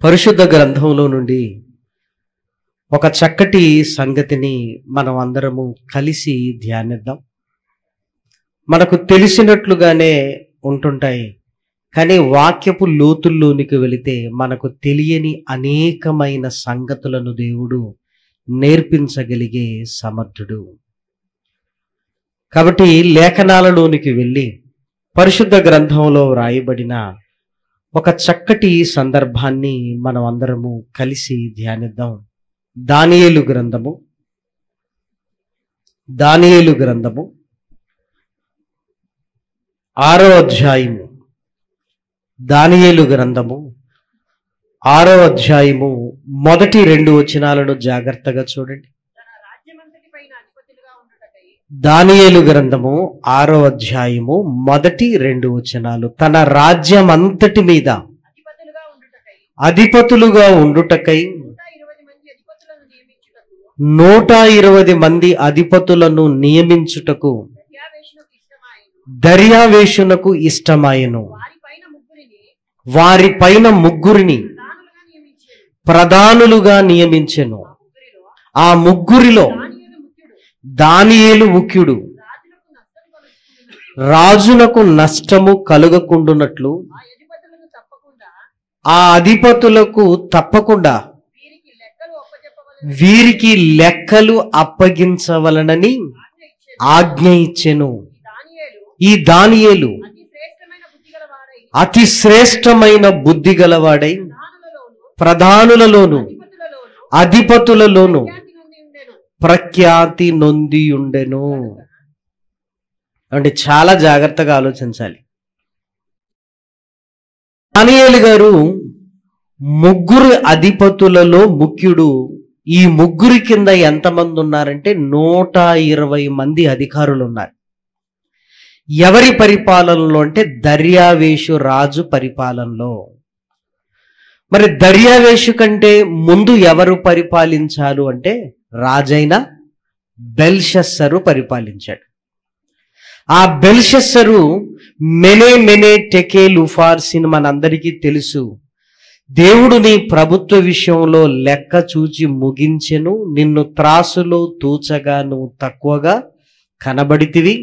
పరిశుద్ధ గ్రంథంలో నుండి ఒక చక్కటి సంగతిని మనం అందరము కలిసి ధ్యానిద్దాం. మనకు తెలిసినట్లుగానే ఉంటుంటాయి, కానీ వాక్యపు లోతుల్లోనికి వెళితే మనకు తెలియని అనేకమైన సంగతులను దేవుడు నేర్పించగలిగే సమర్థుడు. కాబట్టి లేఖనాలలోనికి వెళ్ళి పరిశుద్ధ గ్రంథంలో వ్రాయబడిన ఒక చక్కటి సందర్భాన్ని మనం అందరము కలిసి ధ్యానిద్దాం. దానియేలు గ్రంథము 6వ అధ్యాయము. దానియేలు గ్రంథము 6వ అధ్యాయము మొదటి 2 వచనాలను జాగ్రత్తగా చూడండి. దానియేలు గ్రంథము 6వ అధ్యాయము మొదటి 2 వచనాలు. తన రాజ్యం అంతటి మీద అధిపతులుగా ఉండుటకై 120 మంది అధిపతులను నియమించుటకు దర్యావేషునకు ఇష్టమాయెను. వారి పైన ముగ్గురిని ప్రధానులుగా నియమించెను. ఆ ముగ్గురిలో దానియేలు ముఖ్యుడు. రాజునకు నష్టము కలుగకుండునట్లు ఆ అధిపతులకు తప్పకుండా వీరికి లెక్కలు అప్పగించవలనని ఆజ్ఞ ఇచ్చెను. ఈ దానియేలు అతి శ్రేష్టమైన బుద్ధి గలవాడై ప్రధానులలోను అధిపతులలోను ప్రఖ్యాతి నొందియుండెను. అంటే చాలా జాగ్రత్తగా ఆలోచించాలి. దానియేలు గారు ముగ్గురు అధిపతులలో ముఖ్యుడు. ఈ ముగ్గురి కింద ఎంతమంది ఉన్నారంటే 120 మంది అధికారులు ఉన్నారు. ఎవరి పరిపాలనలో అంటే దర్యావేషు రాజు పరిపాలనలో. మరి దర్యావేషు కంటే ముందు ఎవరు పరిపాలించారు అంటే రాజైన బెల్షస్సరు పరిపాలించాడు. ఆ బెల్షస్సరు మెనే టెకేల్ ఉఫార్సిన్ మనందరికీ తెలుసు. దేవుడు నీ ప్రభుత్వ విషయంలో లెక్క చూచి ముగించెను. నిన్ను త్రాసులో తూచగా నువ్వు తక్కువగా కనబడితివి.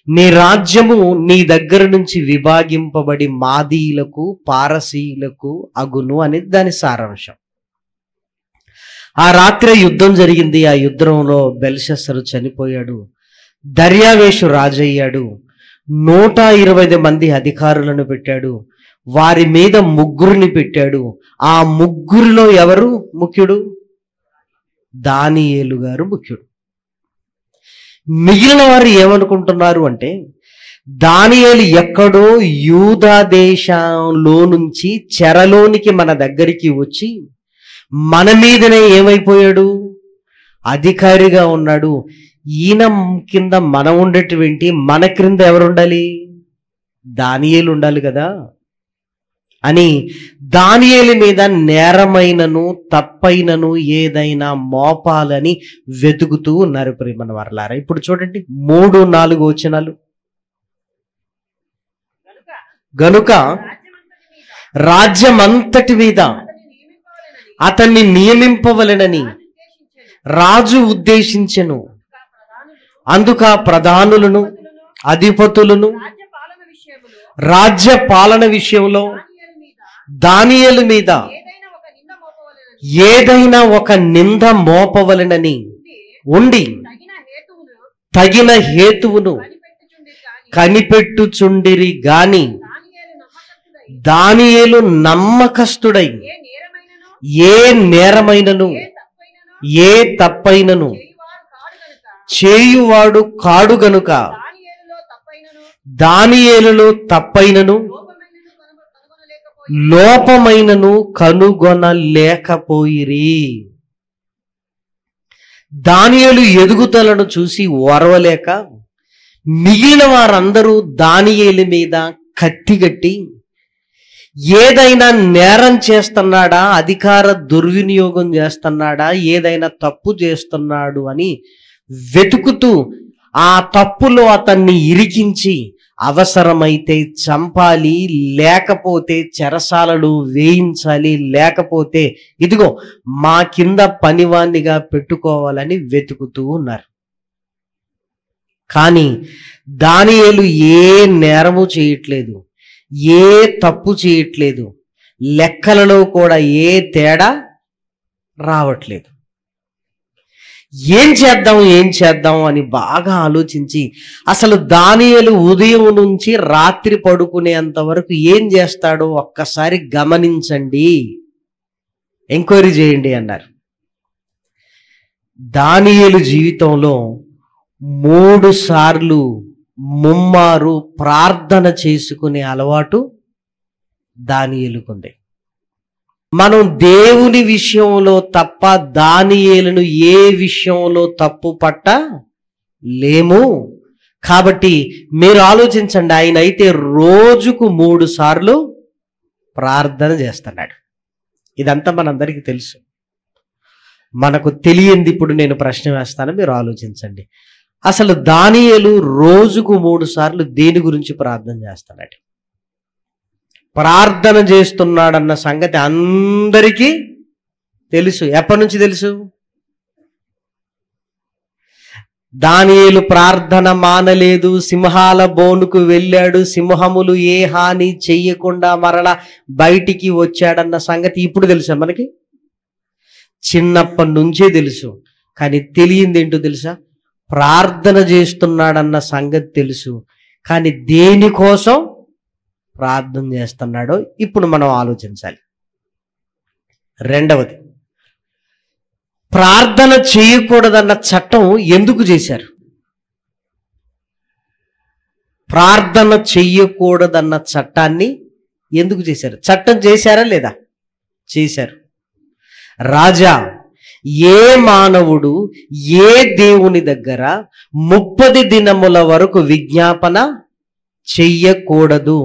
నీ రాజ్యము నీ దగ్గర నుంచి విభాగింపబడి మాదీయులకు పారసీయులకు అగును అనేది దాని సారాంశం. ఆ రాత్రి యుద్ధం జరిగింది. ఆ యుద్ధంలో బెల్షస్సరు చనిపోయాడు. దర్యావేషు రాజయ్యాడు. 120 మంది అధికారులను పెట్టాడు. వారి మీద ముగ్గురిని పెట్టాడు. ఆ ముగ్గురిలో ఎవరు ముఖ్యుడు? దానియేలు గారు ముఖ్యుడు. మిగిలిన వారు ఏమనుకుంటున్నారు అంటే దానియేలు ఎక్కడో యూదా దేశంలో నుంచి చెరలోనికి మన దగ్గరికి వచ్చి మన మీదనే ఏమైపోయాడు? అధికారిగా ఉన్నాడు. ఈయన కింద మనం ఉండేటువంటి మన క్రింద ఎవరు ఉండాలి? దానియేలు ఉండాలి కదా అని దానియేలు మీద నేరమైనను తప్పైనను ఏదైనా మోపాలని వెతుకుతూ ఉన్నారు ప్రియమైన వారలారా. ఇప్పుడు చూడండి 3-4 వచనాలు. గనుక రాజ్యమంతటి మీద అతన్ని నియమింపవలెనని రాజు ఉద్దేశించెను. అందుక ప్రధానులను అధిపతులను రాజ్య పాలన విషయంలో దానియేలు మీద ఏదైనా ఒక నింద మోపవలెనని ఉండి తగిన హేతువును కనిపెట్టుచుండిరి గాని దానియేలు నమ్మకస్తుడై ఏ నేరమైనను ఏ తప్పైనను చేయువాడు కాడు గనుక దానియేలులో తప్పైనను లోపమైనను కనుగొనలేకపోయిరి. దానియేలు ఎదుగుదలను చూసి ఓర్వలేక మిగిలిన వారందరూ దానియేలు మీద కత్తిగట్టి ఏదైనా నేరం చేస్తున్నాడా, అధికార దుర్వినియోగం చేస్తున్నాడా, ఏదైనా తప్పు చేస్తున్నాడు అని వెతుకుతూ ఆ తప్పులో అతన్ని ఇరికించి అవసరమైతే చంపాలి, లేకపోతే చెరసాలలు వేయించాలి, లేకపోతే ఇదిగో మా కింద పనివాణ్ణిగా పెట్టుకోవాలని వెతుకుతూ ఉన్నారు. కానీ దానియేలు ఏ నేరము చేయట్లేదు, ఏ తప్పు చేయట్లేదు, లెక్కలలో కూడా ఏ తేడా రావట్లేదు. ఏం చేద్దాం అని బాగా ఆలోచించి అసలు దానియేలు ఉదయం నుంచి రాత్రి పడుకునేంత వరకు ఏం చేస్తాడో ఒక్కసారి గమనించండి, ఎంక్వైరీ చేయండి అన్నారు. దానియేలు జీవితంలో 3 సార్లు ముమ్మారు ప్రార్థన చేసుకునే అలవాటు దానియేలుకుంది. మనం దేవుని విషయంలో తప్ప దానియేలును ఏ విషయంలో తప్పు పట్ట లేము. కాబట్టి మీరు ఆలోచించండి, ఆయన అయితే రోజుకు 3 సార్లు ప్రార్థన చేస్తున్నాడు. ఇదంతా మనందరికీ తెలుసు. మనకు తెలియంది ఇప్పుడు నేను ప్రశ్న వేస్తాను, మీరు ఆలోచించండి. అసలు దానియేలు రోజుకు 3 సార్లు దేని గురించి ప్రార్థన చేస్తున్నాడు? ప్రార్థన చేస్తున్నాడన్న సంగతి అందరికీ తెలుసు. ఎప్పటి నుంచి తెలుసు? దానియేలు ప్రార్థన మానలేదు, సింహాల బోనుకు వెళ్ళాడు, సింహములు ఏ హాని చెయ్యకుండా మరలా బయటికి వచ్చాడన్న సంగతి ఇప్పుడు తెలుసా మనకి? చిన్నప్పటి నుంచే తెలుసు. కానీ తెలియంది ఏంటో తెలుసా? ప్రార్థన చేస్తున్నాడన్న సంగతి తెలుసు, కానీ దేనికోసం ప్రార్థన చేస్తున్నాడో ఇప్పుడు మనం ఆలోచించాలి. రెండవది, ప్రార్థన చేయకూడదన్న చట్టం ఎందుకు చేశారు? ప్రార్థన చెయ్యకూడదన్న చట్టాన్ని ఎందుకు చేశారు? చట్టం చేశారా లేదా? చేశారు. రాజా, ఏ మానవుడు ఏ దేవుని దగ్గర 30 దినముల వరకు విజ్ఞాపన చెయ్యకూడదు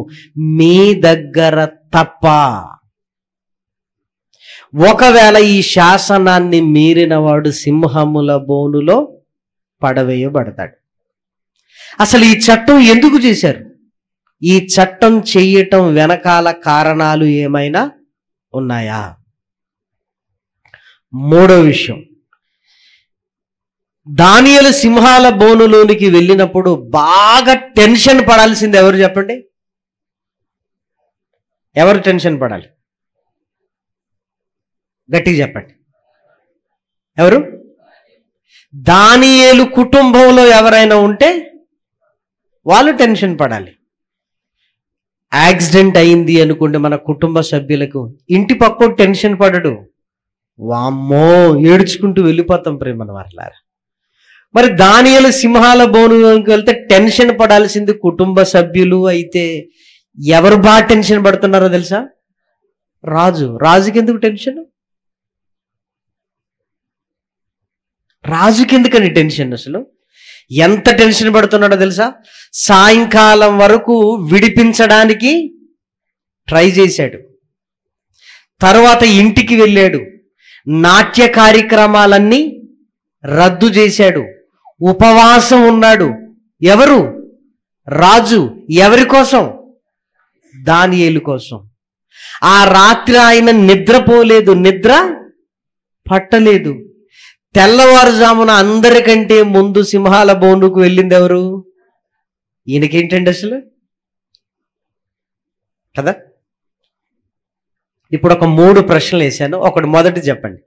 మీ దగ్గర తప్ప. ఒకవేళ ఈ శాసనాన్ని మీరిన వాడు సింహముల బోనులో పడవేయబడతాడు. అసలు ఈ చట్టం ఎందుకు చేశారు? ఈ చట్టం చెయ్యటం వెనకాల కారణాలు ఏమైనా ఉన్నాయా? మూడో విషయం, దానియేలు సింహాల బోనులోనికి వెళ్ళినప్పుడు బాగా టెన్షన్ పడాల్సింది ఎవరు చెప్పండి? ఎవరు టెన్షన్ పడాలి? గట్టిగా చెప్పండి. ఎవరు? దానియేలు కుటుంబంలో ఎవరైనా ఉంటే వాళ్ళు టెన్షన్ పడాలి. యాక్సిడెంట్ అయింది అనుకోండి మన కుటుంబ సభ్యులకు, ఇంటి పక్కో టెన్షన్ పడడు, వామ్మో ఏడ్చుకుంటూ వెళ్ళిపోతాం ప్రేమను వారలారా. మరి దానియేలు సింహాల బోనులోకి వెళ్తే టెన్షన్ పడాల్సింది కుటుంబ సభ్యులు అయితే ఎవరు బాగా టెన్షన్ పడుతున్నారో తెలుసా? రాజు. రాజుకి ఎందుకు టెన్షన్? రాజుకి ఎందుకని టెన్షన్? అసలు ఎంత టెన్షన్ పడుతున్నాడో తెలుసా? సాయంకాలం వరకు విడిపించడానికి ట్రై చేశాడు, తర్వాత ఇంటికి వెళ్ళాడు, నాట్య కార్యక్రమాలన్నీ రద్దు చేశాడు, ఉపవాసం ఉన్నాడు. ఎవరు? రాజు. ఎవరి కోసం? దానియేలు కోసం. ఆ రాత్రి ఆయన నిద్రపోలేదు, నిద్ర పట్టలేదు. తెల్లవారుజామున అందరికంటే ముందు సింహాల బోనుకు వెళ్ళింది ఎవరు? ఈయనకేంటండి అసలు కదా? ఇప్పుడు ఒక 3 ప్రశ్నలు వేశాను, ఒకటి మొదటి చెప్పండి.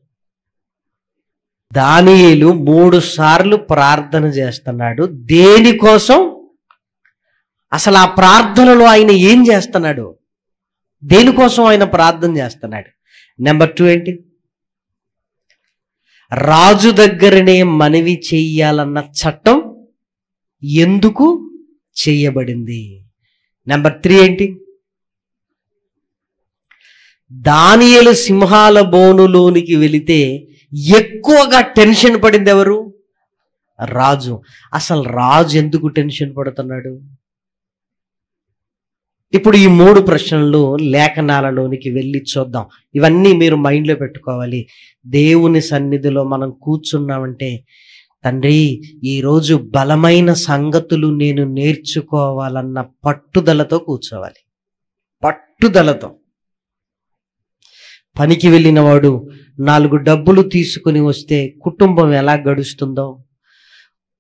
దానియేలు 3 సార్లు ప్రార్థన చేస్తున్నాడు, దేనికోసం? అసలు ఆ ప్రార్థనలో ఆయన ఏం చేస్తున్నాడు? దేనికోసం ఆయన ప్రార్థన చేస్తున్నాడు? నెంబర్ 2 ఏంటి? రాజు దగ్గరనే మనవి చెయ్యాలన్న చట్టం ఎందుకు చెయ్యబడింది? నెంబర్ 3 ఏంటి? దానియేలు సింహాల బోనులోనికి వెళితే ఎక్కువగా టెన్షన్ పడింది ఎవరు? రాజు. అసలు రాజు ఎందుకు టెన్షన్ పడుతున్నాడు? ఇప్పుడు ఈ 3 ప్రశ్నలు లేఖనాలలోనికి వెళ్ళి చూద్దాం. ఇవన్నీ మీరు మైండ్లో పెట్టుకోవాలి. దేవుని సన్నిధిలో మనం కూర్చున్నామంటే తండ్రి, ఈరోజు బలమైన సంగతులు నేను నేర్చుకోవాలన్న పట్టుదలతో కూర్చోవాలి. పట్టుదలతో. పనికి వెళ్ళిన వాడు 4 డబ్బులు తీసుకుని వస్తే కుటుంబం ఎలా గడుస్తుందో,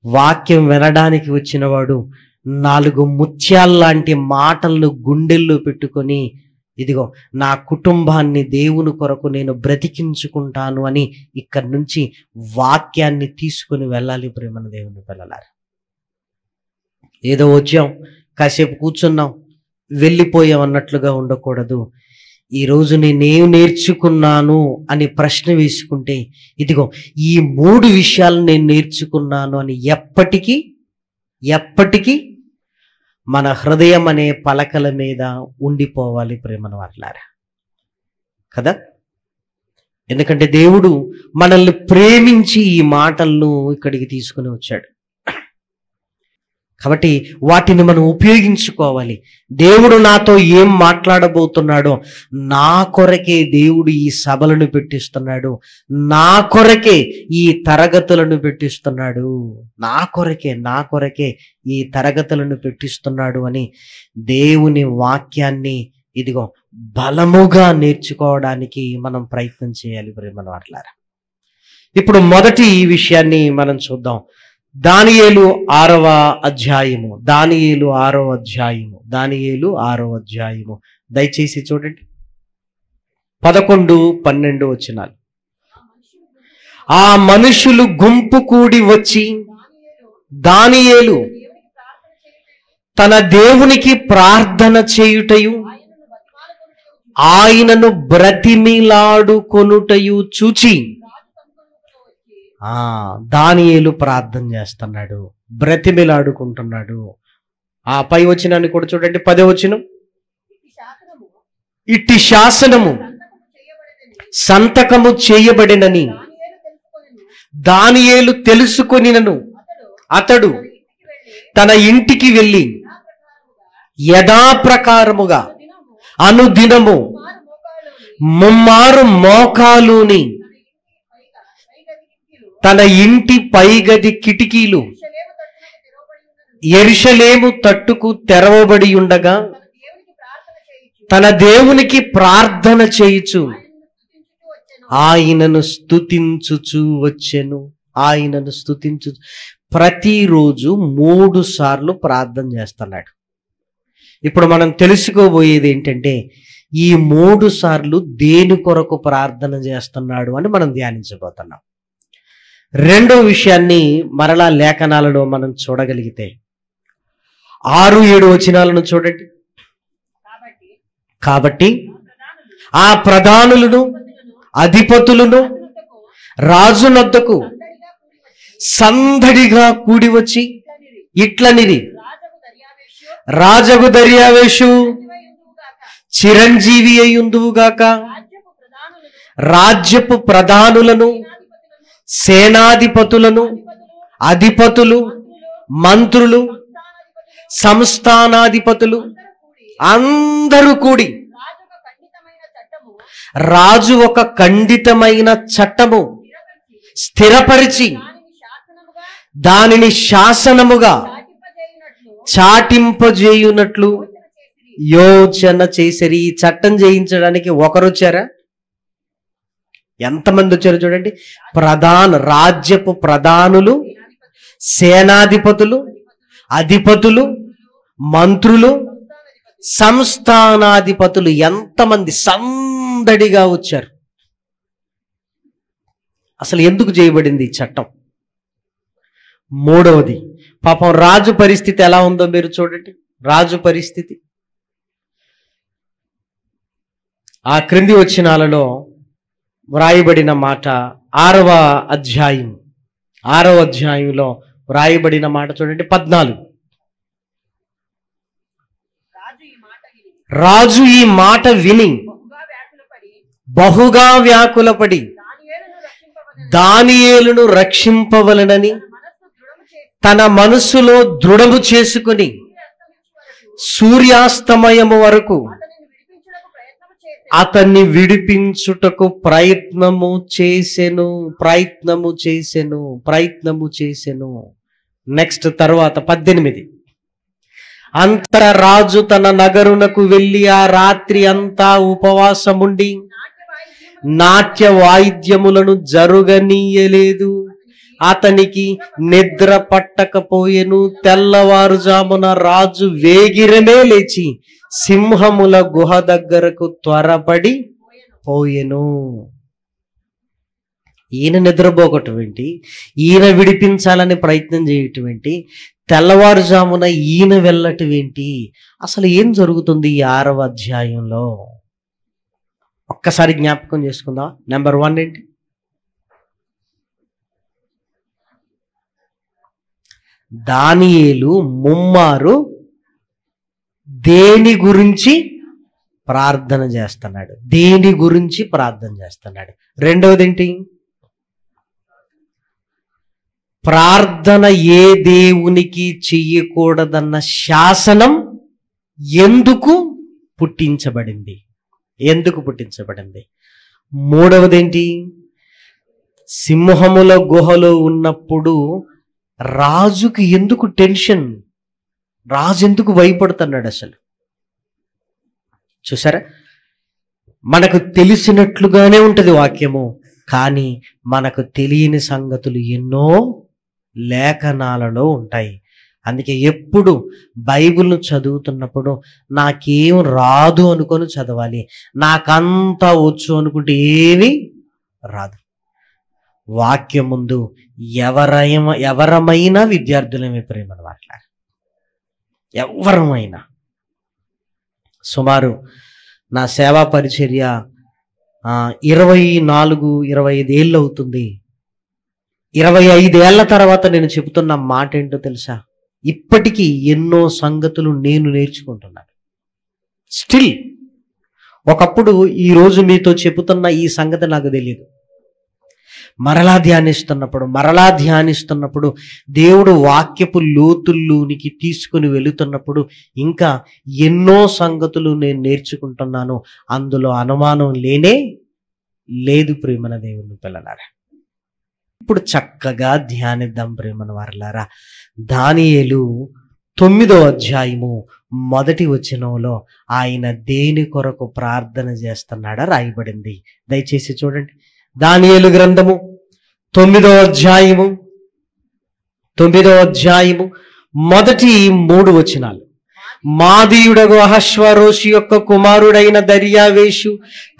వాక్యం వినడానికి వచ్చిన వాడు 4 ముత్యాల్లాంటి మాటలను గుండెల్లో పెట్టుకొని, ఇదిగో నా కుటుంబాన్ని దేవుని కొరకు నేను బ్రతికించుకుంటాను అని ఇక్కడి నుంచి వాక్యాన్ని తీసుకుని వెళ్ళాలి. ప్రేమన దేవుని పిల్లలారా, ఏదో వచ్చాం, కాసేపు కూర్చున్నాం, వెళ్ళిపోయాం అన్నట్లుగా ఉండకూడదు. ఈరోజు నేనేం నేర్చుకున్నాను అని ప్రశ్న వేసుకుంటే, ఇదిగో ఈ 3 విషయాలు నేను నేర్చుకున్నాను అని ఎప్పటికీ మన హృదయం అనే పలకల మీద ఉండిపోవాలి ప్రేమను వారలారా కదా. ఎందుకంటే దేవుడు మనల్ని ప్రేమించి ఈ మాటలను ఇక్కడికి తీసుకుని వచ్చాడు. కాబట్టి వాటిని మనం ఉపయోగించుకోవాలి. దేవుడు నాతో ఏం మాట్లాడబోతున్నాడో, నా కొరకే దేవుడు ఈ సభలను పెట్టిస్తున్నాడు, నా కొరకే ఈ తరగతులను పెట్టిస్తున్నాడు, నా కొరకే ఈ తరగతులను పెట్టిస్తున్నాడు అని దేవుని వాక్యాన్ని ఇదిగో బలముగా నేర్చుకోవడానికి మనం ప్రయత్నం చేయాలి ప్రేమను వారలారా. ఇప్పుడు మొదటి ఈ విషయాన్ని మనం చూద్దాం. దానియేలు 6వ అధ్యాయము. దానియేలు 6వ అధ్యాయము. దయచేసి చూడండి 11, 12 వచనాలు. ఆ మనుషులు గుంపు కూడి వచ్చి దానియేలు తన దేవునికి ప్రార్థన చేయుటయు ఆయనను బ్రతిమిలాడుకొనుటయు చూచి, దానియేలు ప్రార్థన చేస్తున్నాడు, బ్రతిమిలాడుకుంటున్నాడు. ఆ పై వచనాన్ని కూడా చూడండి, 10వ వచనం. ఇట్టి శాసనము సంతకము చేయబడినని దానియేలు తెలుసుకొనినను అతడు తన ఇంటికి వెళ్ళి యథాప్రకారముగా అనుదినము 3 మోకాలుని తన ఇంటి పైగది కిటికీలు యెరూషలేము తట్టుకు తెరవబడి ఉండగా తన దేవునికి ప్రార్థన చేయుచు ఆయనను స్తుతించుచు వచ్చెను. ప్రతిరోజు 3 సార్లు ప్రార్థన చేస్తున్నాడు. ఇప్పుడు మనం తెలుసుకోబోయేది ఏంటంటే, ఈ 3 సార్లు దేని కొరకు ప్రార్థన చేస్తున్నాడు అని మనం ధ్యానించబోతున్నాం. రెండో విషయాన్ని మరలా లేఖనాలలో మనం చూడగలిగితే 6, 7 వచనాలను చూడండి. కాబట్టి ఆ ప్రధానులను అధిపతులను రాజునొద్దకు సందడిగా కూడి వచ్చి ఇట్లనిరి, రాజగు దర్యావేషు చిరంజీవి అయ్యుందువుగాక, రాజ్యపు ప్రధానులను సేనాధిపతులను అధిపతులు మంత్రులు సంస్థానాధిపతులు అందరూ కూడి రాజు ఒక ఖండితమైన చట్టము స్థిరపరిచి దానిని శాసనముగా చాటింపజేయునట్లు యోచన చేసిరి. ఈ చట్టం చేయించడానికి ఒకరు వచ్చారా? ఎంతమంది వచ్చారు చూడండి. రాజ్యపు ప్రధానులు, సేనాధిపతులు, అధిపతులు, మంత్రులు, సంస్థానాధిపతులు ఎంతమంది సందడిగా వచ్చారు. అసలు ఎందుకు చేయబడింది ఈ చట్టం? మూడవది, పాపం రాజు పరిస్థితి ఎలా ఉందో మీరు చూడండి. రాజు పరిస్థితి ఆ క్రింది వచనాలలో వ్రాయబడిన మాట 6వ అధ్యాయంలో వ్రాయబడిన మాట చూడండి. 14. రాజు ఈ మాట విని బహుగా వ్యాకులపడి దానియేలును రక్షింపవలనని తన మనస్సులో దృఢము చేసుకుని సూర్యాస్తమయము వరకు అతన్ని విడిపించుటకు ప్రయత్నము చేసెను. నెక్స్ట్ తర్వాత 18. అంతటా రాజు తన నగరునకు వెళ్ళి ఆ రాత్రి అంతా ఉపవాసముండి నాట్య వాయిద్యములను జరుగనీయలేదు. అతనికి నిద్ర పట్టకపోయెను. తెల్లవారుజామున రాజు వేగిరమే లేచి సింహముల గుహ దగ్గరకు త్వరపడి పోయెను. ఈయన నిద్రపోగటం ఏంటి, ఈయన విడిపించాలని ప్రయత్నం చేయటం ఏంటి, తెల్లవారుజామున ఈయన వెళ్ళటం ఏంటి, అసలు ఏం జరుగుతుంది ఈ 6వ అధ్యాయంలో? ఒక్కసారి జ్ఞాపకం చేసుకుందాం. నెంబర్ 1 ఏంటి? దానియేలు ముమ్మారు దేని గురించి ప్రార్థన చేస్తున్నాడు? రెండవది ఏంటి? ప్రార్థన ఏ దేవునికి చెయ్యకూడదన్న శాసనం ఎందుకు పుట్టించబడింది? మూడవదేంటి? సింహముల గుహలో ఉన్నప్పుడు రాజుకి ఎందుకు టెన్షన్? రాజు ఎందుకు భయపడుతున్నాడు అసలు? చూసారా, మనకు తెలిసినట్లుగానే ఉంటది వాక్యము, కానీ మనకు తెలియని సంగతులు ఎన్నో లేఖనాలలో ఉంటాయి. అందుకే ఎప్పుడు బైబిల్ను చదువుతున్నప్పుడు నాకేం రాదు అనుకొని చదవాలి. నాకంతా వచ్చు అనుకుంటే ఏమీ రాదు. వాక్యం ముందు ఎవరమైనా విద్యార్థులమే ప్రేమన వాట్ల, ఎవరమైనా. సుమారు నా సేవా పరిచర్య 24-25 ఏళ్ళు అవుతుంది. 25 ఏళ్ల తర్వాత నేను చెబుతున్న మాట ఏంటో తెలుసా? ఇప్పటికీ ఎన్నో సంగతులు నేను నేర్చుకుంటున్నాను. స్టిల్ ఒకప్పుడు ఈరోజు మీతో చెబుతున్న ఈ సంగతి నాకు తెలియదు. మరలా ధ్యానిస్తున్నప్పుడు దేవుడు వాక్యపు లోతుల్లోనికి తీసుకుని వెళుతున్నప్పుడు ఇంకా ఎన్నో సంగతులు నేను నేర్చుకుంటున్నాను. అందులో అనుమానం లేనే లేదు ప్రేమన దేవుని పిల్లలారా. ఇప్పుడు చక్కగా ధ్యానిద్దాం ప్రేమన వారలారా. దానియేలు 9వ అధ్యాయము 1వ వచనంలో ఆయన దేని కొరకు ప్రార్థన చేస్తున్నాడా రాయబడింది. దయచేసి చూడండి. దానియేలు గ్రంథము 9వ అధ్యాయము 1టి 3 వచనాలు. మాదీయుడగు అహష్వరోషు యొక్క కుమారుడైన దర్యావేషు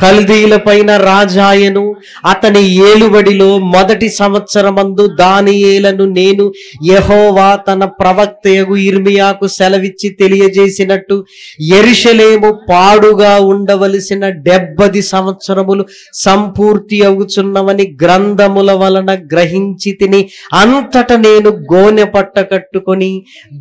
కల్దీల పైన రాజాయను. అతని ఏలుబడిలో 1టి సంవత్సరమందు దానియేలను నేను యెహోవా తన ప్రవక్తయగు ఇర్మియాకు సెలవిచ్చి తెలియజేసినట్టు యెరూషలేము పాడుగా ఉండవలసిన 70 సంవత్సరములు సంపూర్తి అవుచున్నవని గ్రంథముల వలన గ్రహించి తిని. అంతట నేను గోనె పట్ట కట్టుకొని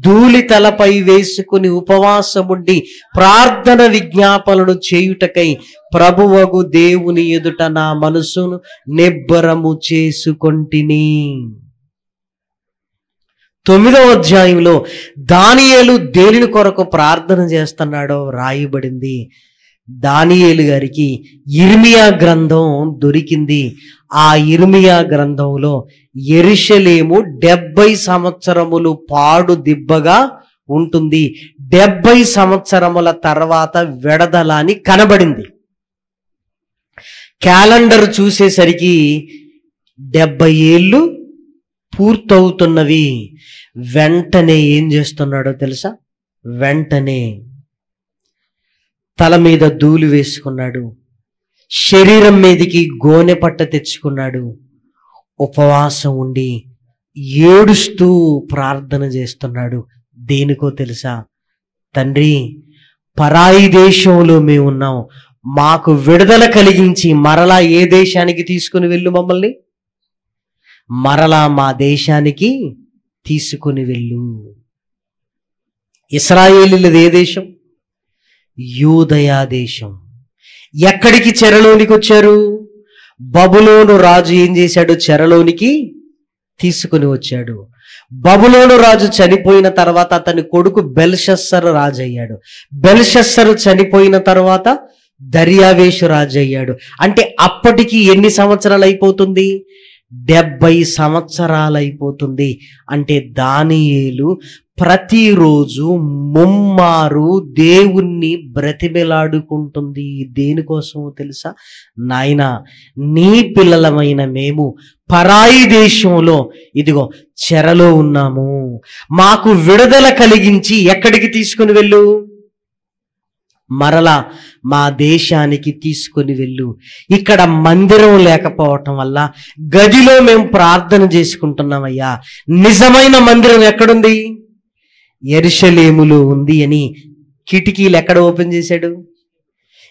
ధూళి తలపై వేసుకుని ఉపవాసముండి ప్రార్థన విజ్ఞాపనలు చేయుటకై ప్రభువగు దేవుని ఎదుట నా మనసును నిబ్బరము చేసుకొంటిని. 9వ అధ్యాయంలో దానియేలు దేని కొరకు ప్రార్థన చేస్తున్నాడో రాయబడింది. దానియేలు గారికి ఇర్మియా గ్రంథం దొరికింది. ఆ ఇర్మియా గ్రంథంలో యెరూషలేము 70 సంవత్సరములు పాడు దిబ్బగా ఉంటుంది, 70 సంవత్సరముల తర్వాత విడుదల అని కనబడింది. క్యాలెండర్ చూసేసరికి 70 ఏళ్ళు పూర్తవుతున్నవి. వెంటనే ఏం చేస్తున్నాడో తెలుసా? వెంటనే తల మీద ధూళి వేసుకున్నాడు, శరీరం మీదకి గోనె పట్ట తెచ్చుకున్నాడు, ఉపవాసం ఉండి ఏడుస్తూ ప్రార్థన చేస్తున్నాడు. దేనికో తెలుసా? తండ్రి, పరాయి దేశంలో మేము ఉన్నాం, మాకు విడుదల కలిగించి మరలా ఏ దేశానికి తీసుకుని వెళ్ళు, మమ్మల్ని మరలా మా దేశానికి తీసుకుని వెళ్ళు. ఇశ్రాయేలీయులది ఏ దేశం? యూదయా దేశం. ఎక్కడికి చెరలోనికి వచ్చారు? బబులోను రాజు ఏం చేశాడు? చెరలోనికి తీసుకుని వచ్చాడు. బబులోను రాజు చనిపోయిన తర్వాత అతని కొడుకు బెల్షస్సరు రాజు అయ్యాడు. బెల్షస్సరు చనిపోయిన తర్వాత దర్యావేషు రాజు అయ్యాడు. అంటే అప్పటికి ఎన్ని సంవత్సరాలు అయిపోతుంది? 70 సంవత్సరాలు అయిపోతుంది. అంటే దానియేలు ప్రతిరోజు ముమ్మారు దేవుణ్ణి బ్రతిమిలాడుకుంటుంది. దేనికోసమో తెలుసా? నాయనా, నీ పిల్లలమైన మేము పరాయి దేశంలో ఇదిగో చెరలో ఉన్నాము, మాకు విడుదల కలిగించి ఎక్కడికి తీసుకుని వెళ్ళు? మరలా మా దేశానికి తీసుకొని వెళ్ళు. ఇక్కడ మందిరం లేకపోవటం వల్ల గదిలో మేము ప్రార్థన చేసుకుంటున్నామయ్యా. నిజమైన మందిరం ఎక్కడుంది? యెరూషలేములో ఉంది అని కిటికీలు ఎక్కడ ఓపెన్ చేశాడు?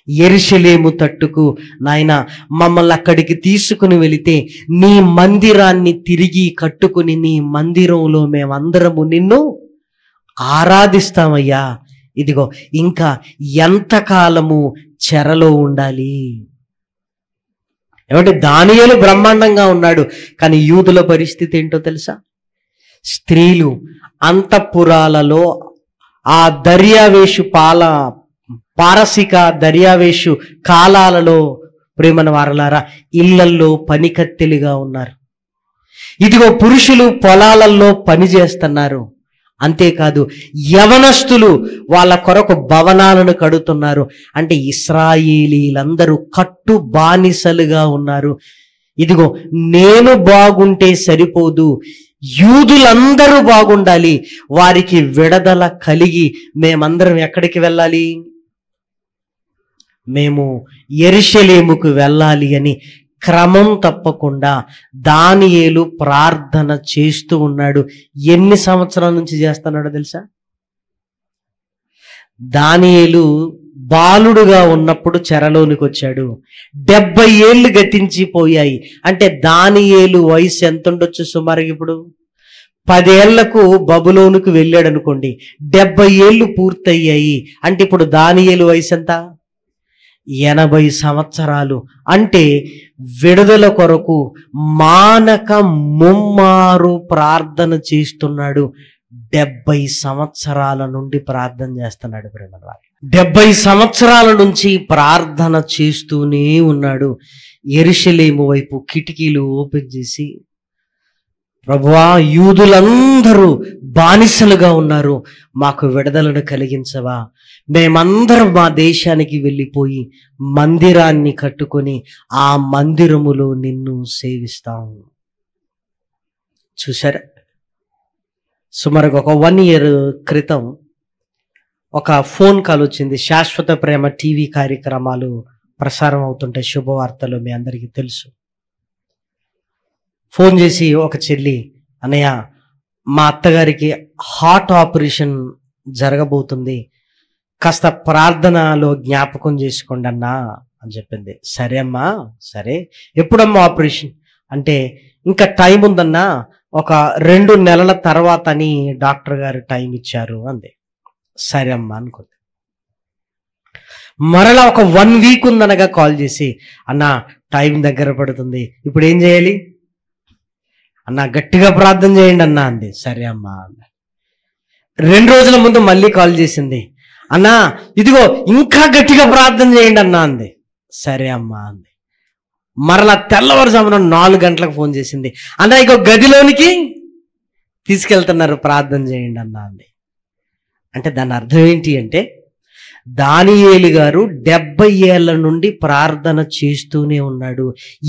యెరూషలేము తట్టుకు. నాయన, మమ్మల్ని అక్కడికి తీసుకుని వెళితే నీ మందిరాన్ని తిరిగి కట్టుకుని నీ మందిరంలో మేమందరము నిన్ను ఆరాధిస్తామయ్యా. ఇదిగో ఇంకా ఎంతకాలము చెరలో ఉండాలి? ఏమంటే దానియేలు బ్రహ్మాండంగా ఉన్నాడు, కానీ యూదుల పరిస్థితి ఏంటో తెలుసా? స్త్రీలు అంతఃపురాలలో ఆ దర్యావేషు పారసిక దర్యావేషు కాలాలలో ప్రేమన వారలారా ఇళ్లల్లో పనికత్తెలుగా ఉన్నారు. ఇదిగో పురుషులు పొలాలలో పని చేస్తున్నారు. అంతేకాదు యవనస్తులు వాళ్ళ కొరకు భవనాలను కడుతున్నారు. అంటే ఇశ్రాయేలీలందరూ కట్టు బానిసలుగా ఉన్నారు. ఇదిగో నేను బాగుంటే సరిపోదు, యూదులందరూ బాగుండాలి, వారికి విడుదల కలిగి మేమందరం ఎక్కడికి వెళ్ళాలి? మేము యెరూషలేముకు వెళ్ళాలి అని క్రమం తప్పకుండా దానియేలు ప్రార్థన చేస్తూ ఉన్నాడు. ఎన్ని సంవత్సరాల నుంచి చేస్తున్నాడో తెలుసా? దానియేలు బాలుడుగా ఉన్నప్పుడు చెరలోనికి వచ్చాడు. 70 ఏళ్ళు గతించిపోయాయి. అంటే దానియేలు వయసు ఎంత ఉండొచ్చు సుమారుగా? ఇప్పుడు 10 ఏళ్లకు బబులోనుకు వెళ్ళాడు అనుకోండి, 70 ఏళ్ళు పూర్తయ్యాయి. అంటే ఇప్పుడు దానియేలు వయసు ఎంత? 80 సంవత్సరాలు. అంటే విడుదల కొరకు మానక ముమ్మారు ప్రార్థన చేస్తున్నాడు. 70 సంవత్సరాల నుండి ప్రార్థన చేస్తున్నాడు. 70 సంవత్సరాల నుంచి ప్రార్థన చేస్తూనే ఉన్నాడు. యెరూషలేము వైపు కిటికీలు ఓపెన్ చేసి, ప్రభువా, యూదులందరూ బానిసలుగా ఉన్నారు, మాకు విడుదలను కలిగించవా? మేమందరం మా దేశానికి వెళ్ళిపోయి మందిరాన్ని కట్టుకొని ఆ మందిరములో నిన్ను సేవిస్తాం. చూసారా? సుమారుగా ఒక 1 year క్రితం ఒక ఫోన్ కాల్ వచ్చింది. శాశ్వత ప్రేమ టీవీ కార్యక్రమాలు ప్రసారం అవుతుంటాయి, శుభవార్తలు మీ అందరికీ తెలుసు. ఫోన్ చేసి ఒక చెల్లి, అన్నయ్య, మా అత్తగారికి హార్ట్ ఆపరేషన్ జరగబోతుంది, కాస్త ప్రార్థనలో జ్ఞాపకం చేసుకోండి అన్నా అని చెప్పింది. సరే అమ్మా, సరే. ఎప్పుడమ్మా ఆపరేషన్ అంటే, ఇంకా టైం ఉందన్నా, ఒక 2 నెలల తర్వాత అని డాక్టర్ గారు టైం ఇచ్చారు అంది. సరే అమ్మా అనుకుంది. మరలా ఒక 1 week ఉందనగా కాల్ చేసి, అన్నా టైం దగ్గర పడుతుంది, ఇప్పుడు ఏం చేయాలి అన్నా? గట్టిగా ప్రార్థన చేయండి అన్నా అంది. సరే అమ్మా అన్న. 2 రోజుల ముందు మళ్ళీ కాల్ చేసింది. అన్నా ఇదిగో ఇంకా గట్టిగా ప్రార్థన చేయండి అన్నా అంది. సరే అమ్మా అంది. మరలా తెల్లవారుజామున 4 గంటలకు ఫోన్ చేసింది. అన్నా ఇగో గదిలోనికి తీసుకెళ్తున్నారు, ప్రార్థన చేయండి అన్నా అంది. అంటే దాని అర్థం ఏంటి అంటే, దానియేలు గారు 70 ఏళ్ల నుండి ప్రార్థన చేస్తూనే ఉన్నాడు.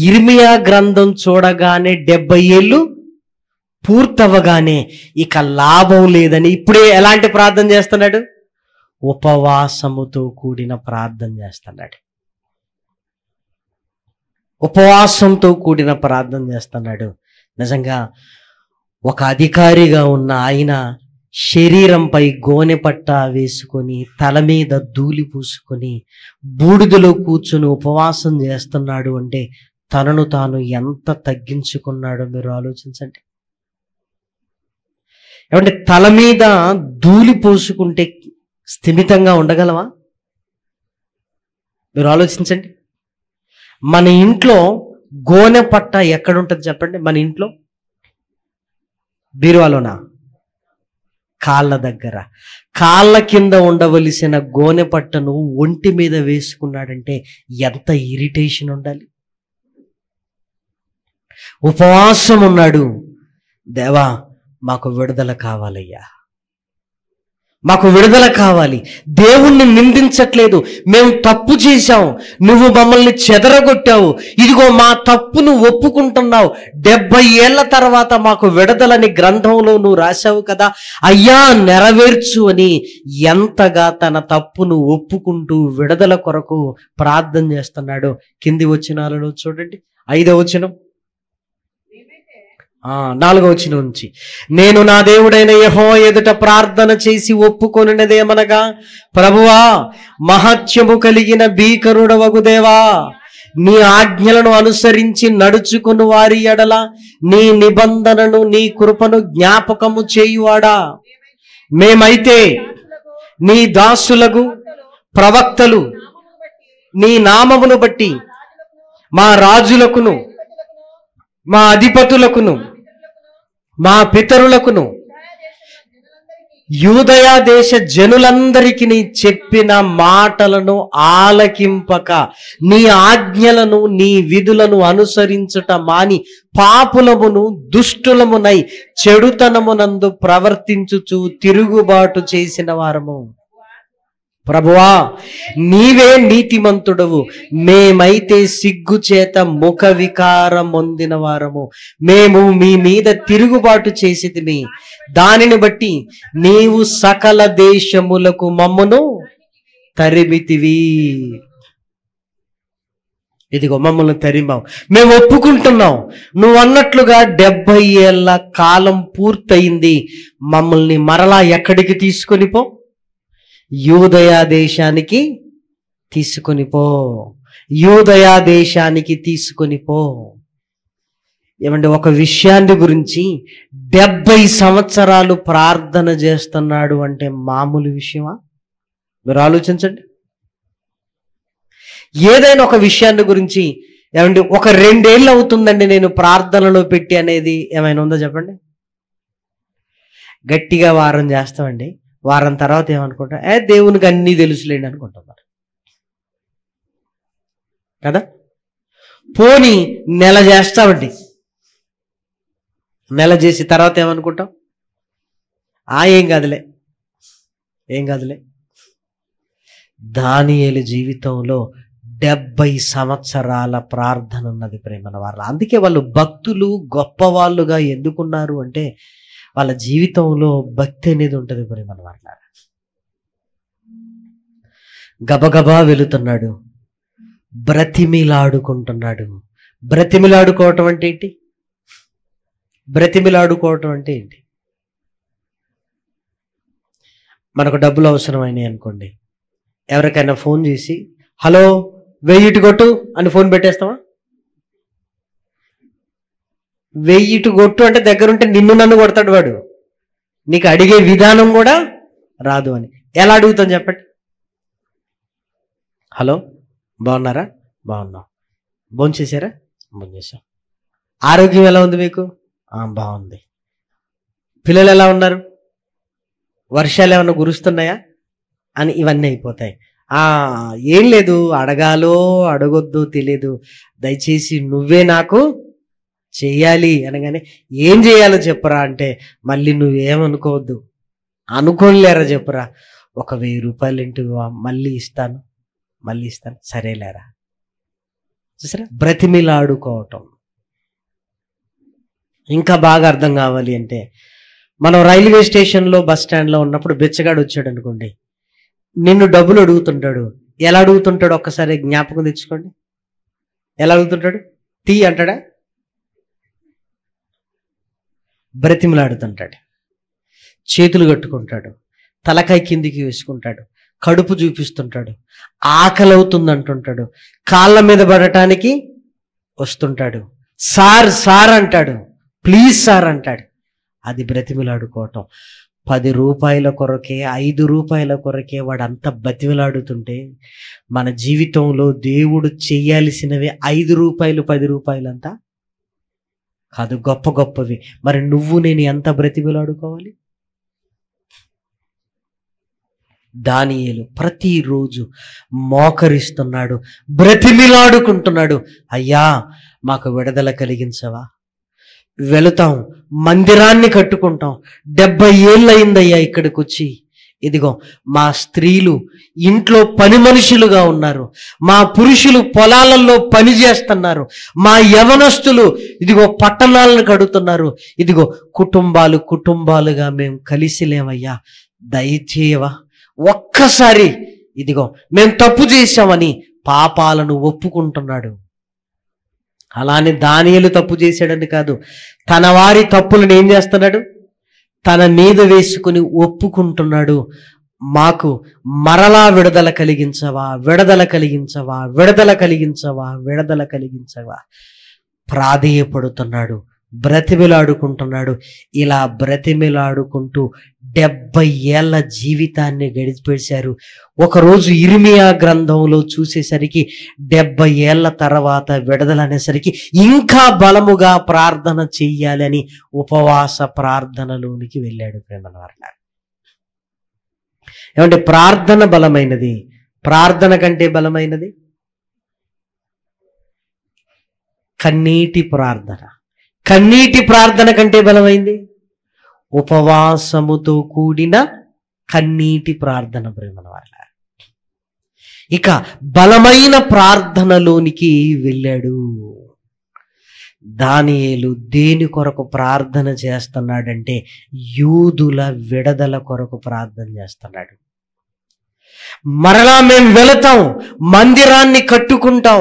ఇర్మియా గ్రంథం చూడగానే 70 ఏళ్ళు పూర్తవగానే ఇక లాభం లేదని ఇప్పుడే ఎలాంటి ప్రార్థన చేస్తున్నాడు? ఉపవాసముతో కూడిన ప్రార్థన చేస్తున్నాడు. ఉపవాసంతో కూడిన ప్రార్థన చేస్తున్నాడు. నిజంగా ఒక అధికారిగా ఉన్న ఆయన శరీరంపై గోనె పట్ట వేసుకొని, తల మీద ధూళి పూసుకొని, బూడిదలో కూర్చుని ఉపవాసం చేస్తున్నాడు అంటే తనను తాను ఎంత తగ్గించుకున్నాడో మీరు ఆలోచించండి. ఏమంటే తల మీద ధూళి పోసుకుంటే స్థిమితంగా ఉండగలవా? మీరు ఆలోచించండి. మన ఇంట్లో గోనె పట్ట ఎక్కడుంటుంది చెప్పండి? మన ఇంట్లో బీరువాలోనా? కాళ్ళ దగ్గర. కాళ్ళ కింద ఉండవలసిన గోనె పట్టను ఒంటి మీద వేసుకున్నాడంటే ఎంత ఇరిటేషన్ ఉండాలి. ఉపవాసం ఉన్నాడు. దేవా మాకు విడుదల కావాలయ్యా, మాకు విడుదల కావాలి. దేవుణ్ణి నిందించట్లేదు, మేము తప్పు చేశాం, నువ్వు మమ్మల్ని చెదరగొట్టావు, ఇదిగో మా తప్పును ఒప్పుకుంటున్నావు, 70 ఏళ్ల తర్వాత మాకు విడుదలని గ్రంథంలో నువ్వు రాశావు కదా అయ్యా నెరవేర్చు అని ఎంతగా తన తప్పును ఒప్పుకుంటూ విడుదల కొరకు ప్రార్థన చేస్తున్నాడు. కింది వచనాలలో చూడండి, 5వ వచనం, 4వ వచనం నుంచి, నేను నా దేవుడైన యెహోవా ఎదుట ప్రార్థన చేసి ఒప్పుకొనున్నదేమనగా, ప్రభువా మహత్యము కలిగిన భీకరుడవగు దేవా, నీ ఆజ్ఞలను అనుసరించి నడుచుకుని వారి ఎడల నీ నిబంధనను నీ కృపను జ్ఞాపకము చేయువాడా, మేమైతే నీ దాసులకు ప్రవక్తలు నీ నామమును బట్టి మా రాజులకును మా అధిపతులకును మా పితరులకును యూదయా దేశ జనులందరికీ చెప్పిన మాటలను ఆలకింపక నీ ఆజ్ఞలను నీ విధులను అనుసరించుట మాని పాపులమును దుష్టులమునై చెడుతనమునందు ప్రవర్తించుచు తిరుగుబాటు చేసిన వారము. ప్రభువా నీవే నీతిమంతుడవు, మేమైతే సిగ్గుచేత ముఖ వికారం పొందిన వారము. మేము మీ మీద తిరుగుబాటు చేసితిమి, దానిని బట్టి నీవు సకల దేశములకు మమ్మను తరిమితివి. ఇదిగో మమ్మల్ని తరిమావు, మేము ఒప్పుకుంటున్నాం, నువ్వు అన్నట్లుగా 70 ఏళ్ల కాలం పూర్తయింది, మమ్మల్ని మరలా ఎక్కడికి తీసుకొని పో, యూదయా దేశానికి తీసుకొని పో, యూదయా దేశానికి తీసుకొని పో. ఏమంటే ఒక విషయాన్ని గురించి 70 సంవత్సరాలు ప్రార్థన చేస్తున్నాడు అంటే మామూలు విషయమా? మీరు ఆలోచించండి. ఏదైనా ఒక విషయాన్ని గురించి ఏమంటే ఒక 2 ఏళ్ళు అవుతుందండి నేను ప్రార్థనలో పెట్టి అనేది ఏమైనా ఉందో చెప్పండి. గట్టిగా వారం చేస్తామండి, వారం తర్వాత ఏమనుకుంటా, దేవునికి అన్నీ తెలుసులేండి అనుకుంటున్నారు కదా. పోనీ నెల చేస్తామండి, నెల చేసి తర్వాత ఏమనుకుంటాం, ఏం కాదులే ఏం కాదులే. దానియేలు జీవితంలో 70 సంవత్సరాల ప్రార్థన ఉన్నది ప్రేమన వాళ్ళ. అందుకే వాళ్ళు భక్తులు గొప్పవాళ్ళుగా ఎందుకున్నారు అంటే వాళ్ళ జీవితంలో భక్తి అనేది ఉంటుంది ప్రేమన వాళ్ళ. గబగబా వెళుతున్నాడు, బ్రతిమిలాడుకుంటున్నాడు. బ్రతిమిలాడుకోవటం అంటే ఏంటి? బ్రతిమిలాడుకోవటం అంటే ఏంటి? మనకు డబ్బులు అవసరమైనవి అనుకోండి, ఎవరికైనా ఫోన్ చేసి హలో 1000 కొట్టు అని ఫోన్ పెట్టేస్తావా? 1000 కొట్టు అంటే దగ్గరుంటే నిన్ను నన్ను కొడతాడు వాడు, నీకు అడిగే విధానం కూడా రాదు అని. ఎలా అడుగుతాం చెప్పండి? హలో బాగున్నారా? బాగున్నాం. భోంచేశారా? భోంచేశాం. ఆరోగ్యం ఎలా ఉంది మీకు? బాగుంది. పిల్లలు ఎలా ఉన్నారు? వర్షాలు ఏమన్నా కురుస్తున్నాయా అని ఇవన్నీ అయిపోతాయి. ఏం లేదు, అడగాలో అడగొద్దో తెలియదు, దయచేసి నువ్వే నాకు చెయ్యాలి అనగానే ఏం చేయాలో చెప్పరా అంటే మళ్ళీ నువ్వేమనుకోవద్దు, అనుకోలేరా చెప్పరా, ఒక 1000 రూపాయలు ఇంటి మళ్ళీ ఇస్తాను సరేలేరా. చూసారా, బ్రతిమిలాడుకోవటం. ఇంకా బాగా అర్థం కావాలి అంటే మనం రైల్వే స్టేషన్లో బస్ స్టాండ్లో ఉన్నప్పుడు బిచ్చగాడు వచ్చాడు అనుకోండి, నిన్ను డబ్బులు అడుగుతుంటాడు. ఎలా అడుగుతుంటాడు ఒక్కసారి జ్ఞాపకం తెచ్చుకోండి. ఎలా అడుగుతుంటాడు? తీ అంటాడా? బ్రతిమలాడుతుంటాడు, చేతులు కట్టుకుంటాడు, తలకాయ కిందికి వేసుకుంటాడు, కడుపు చూపిస్తుంటాడు, ఆకలి అవుతుంది అంటుంటాడు, కాళ్ళ మీద పడటానికి వస్తుంటాడు, సార్ సార్ అంటాడు, ప్లీజ్ సార్ అంటాడు. అది బ్రతిమలాడుకోవటం. 10 రూపాయల కొరకే 5 రూపాయల కొరకే వాడు అంత బతిమలాడుతుంటే మన జీవితంలో దేవుడు చేయాల్సినవి 5 రూపాయలు 10 రూపాయలంతా కాదు, గొప్ప గొప్పవి. మరి నువ్వు నేను ఎంత బ్రతిమలాడుకోవాలి? దానియేలు ప్రతిరోజు మోకరిస్తున్నాడు, బ్రతిమిలాడుకుంటున్నాడు. అయ్యా మాకు విడుదల కలిగించవా, వెళుతాం, మందిరాన్ని కట్టుకుంటాం. 70 ఏళ్ళు అయిందయ్యా ఇక్కడికి వచ్చి. ఇదిగో మా స్త్రీలు ఇంట్లో పని మనుషులుగా ఉన్నారు, మా పురుషులు పొలాలలో పని చేస్తున్నారు, మా యవనస్తులు ఇదిగో పట్టణాలను కడుతున్నారు. ఇదిగో కుటుంబాలుగా మేము కలిసి లేవయ్యా, దయచేయవా. ఒక్కసారి ఇదిగో మేము తప్పు చేశామని పాపాలను ఒప్పుకుంటున్నాడు. అలానే దానియేలు తప్పు చేశాడని కాదు, తన వారి తప్పులను ఏం చేస్తున్నాడు, తన మీద వేసుకుని ఒప్పుకుంటున్నాడు. మాకు మరలా విడుదల కలిగించవా, విడుదల కలిగించవా, విడుదల కలిగించవా, విడుదల కలిగించవా. ప్రాధేయపడుతున్నాడు, బ్రతిమిలాడుకుంటున్నాడు. ఇలా బ్రతిమిలాడుకుంటూ 70 ఏళ్ల జీవితాన్ని గడిచిపెట్టారు. ఒకరోజు ఇర్మియా గ్రంథంలో చూసేసరికి 70 ఏళ్ల తర్వాత విడుదల అనేసరికి ఇంకా బలముగా ప్రార్థన చెయ్యాలని ఉపవాస ప్రార్థనలోనికి వెళ్ళాడు. ప్రేమలారా, ఏమంటే ప్రార్థన బలమైనది. ప్రార్థన కంటే బలమైనది కన్నీటి ప్రార్థన. కన్నీటి ప్రార్థన కంటే బలమైంది ఉపవాసముతో కూడిన కన్నీటి ప్రార్థన. ప్రేమలారా, ఇక బలమైన ప్రార్థనలోనికి వెళ్ళాడు. దానియేలు దేని కొరకు ప్రార్థన చేస్తున్నాడంటే యూదుల విడుదల కొరకు ప్రార్థన చేస్తున్నాడు. మరలా మేము వెళతాం, మందిరాన్ని కట్టుకుంటాం,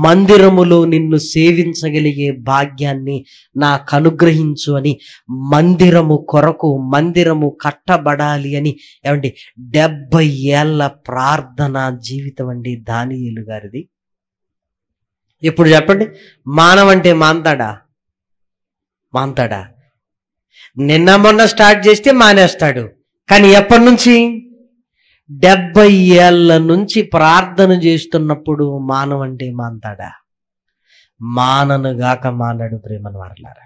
మందిరములో నిన్ను సేవించగలిగే భాగ్యాన్ని నాకు అనుగ్రహించు అని, మందిరము కట్టబడాలి అని. ఏమండి 70 ఏళ్ల ప్రార్థన జీవితం అండి దానియేలు గారిది. ఇప్పుడు చెప్పండి, మానవంటే మాంతాడా? నిన్న మొన్న స్టార్ట్ చేస్తే మానేస్తాడు. కానీ ఎప్పటి నుంచి? 70 ఏళ్ల నుంచి ప్రార్థన చేస్తున్నప్పుడు మానవంటే మాంతాడా? మాననుగాక మానడు. ప్రేమను వారలారా,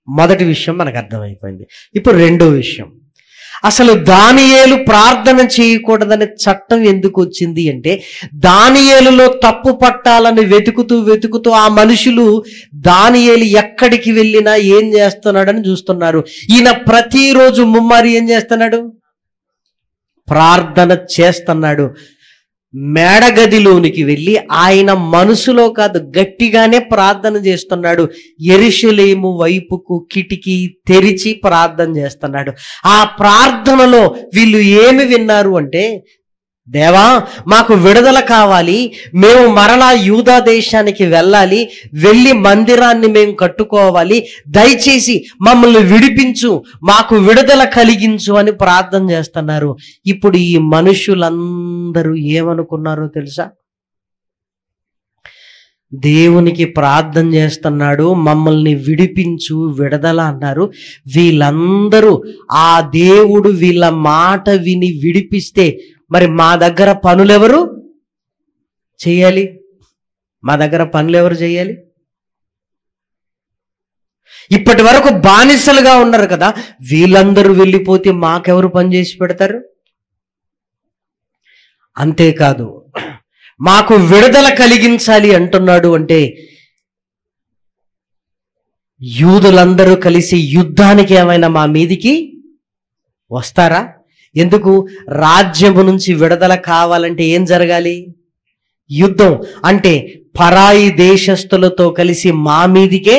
మొదటి విషయం మనకు అర్థమైపోయింది. ఇప్పుడు రెండో విషయం, అసలు దానియేలు ప్రార్థన చేయకూడదనే చట్టం ఎందుకు వచ్చింది అంటే, దానియేలులో తప్పు పట్టాలని వెతుకుతూ ఆ మనుషులు దానియేలు ఎక్కడికి వెళ్ళినా ఏం చేస్తున్నాడని చూస్తున్నారు. ఈయన ప్రతిరోజు ముమ్మారి ఏం చేస్తున్నాడు? ప్రార్థన చేస్తున్నాడు. మేడగదిలోనికి వెళ్ళి ఆయన మనసులో కాదు గట్టిగానే ప్రార్థన చేస్తున్నాడు. యెరూషలేము వైపుకు కిటికీ తెరిచి ప్రార్థన చేస్తున్నాడు. ఆ ప్రార్థనలో వీళ్ళు ఏమి విన్నారు అంటే, దేవా మాకు విడుదల కావాలి, మేము మరలా యూదా దేశానికి వెళ్ళాలి, వెళ్ళి మందిరాన్ని మేము కట్టుకోవాలి, దయచేసి మమ్మల్ని విడిపించు, మాకు విడుదల కలిగించు అని ప్రార్థన చేస్తున్నారు. ఇప్పుడు ఈ మనుషులందరూ ఏమనుకున్నారో తెలుసా? దేవునికి ప్రార్థన చేస్తున్నాడు, మమ్మల్ని విడిపించు, విడుదల అన్నారు. వీళ్ళందరూ ఆ దేవుడు వీళ్ళ మాట విని విడిపిస్తే మరి మా దగ్గర పనులెవరు చేయాలి? ఇప్పటి వరకు బానిసలుగా ఉన్నారు కదా, వీళ్ళందరూ వెళ్ళిపోతే మాకెవరు పని చేసి పెడతారు? అంతేకాదు, మాకు విడుదల కలిగించాలి అంటున్నాడు అంటే యూదులందరూ కలిసి యుద్ధానికి ఏమైనా మా మీదికి వస్తారా? ఎందుకు? రాజ్యము నుంచి విడుదల కావాలంటే ఏం జరగాలి? యుద్ధం. అంటే పరాయి దేశస్తులతో కలిసి మా మీదికే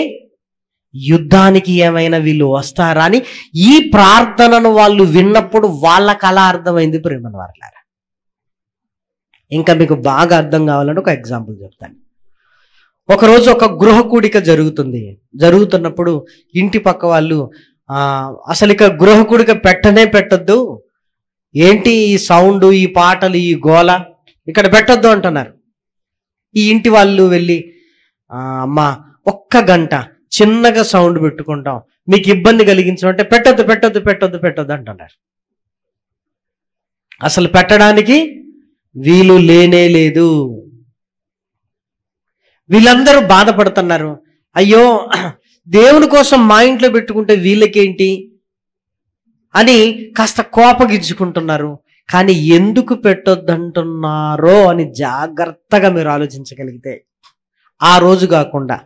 యుద్ధానికి ఏమైనా వీళ్ళు వస్తారా అని ఈ ప్రార్థనను వాళ్ళు విన్నప్పుడు వాళ్ళకి అలా అర్థమైంది. ప్రేమను వారలారా, ఇంకా మీకు బాగా అర్థం కావాలంటే ఒక ఎగ్జాంపుల్ చెప్తాను. ఒకరోజు ఒక గృహ కూడిక జరుగుతున్నప్పుడు ఇంటి పక్క వాళ్ళు అసలు ఇక గృహ కూడిక పెట్టొద్దు, ఏంటి ఈ సౌండ్, ఈ పాటలు, ఈ గోల ఇక్కడ పెట్టొద్దు అంటున్నారు. ఈ ఇంటి వాళ్ళు వెళ్ళి, అమ్మా ఒక్క గంట చిన్నగా సౌండ్ పెట్టుకుంటాం, మీకు ఇబ్బంది కలిగించమంటే పెట్టొద్దు అంటున్నారు. అసలు పెట్టడానికి వీలు లేనే లేదు. వీళ్ళందరూ బాధపడుతున్నారు. అయ్యో దేవుని కోసం మా ఇంట్లో పెట్టుకుంటే వీళ్ళకేంటి, అని కాస్త కోపగించుకుంటున్నారు. కానీ ఎందుకు పెట్టొద్దంటున్నారో అని జాగ్రత్తగా మీరు ఆలోచించగలిగితే ఆ రోజు కాకుండా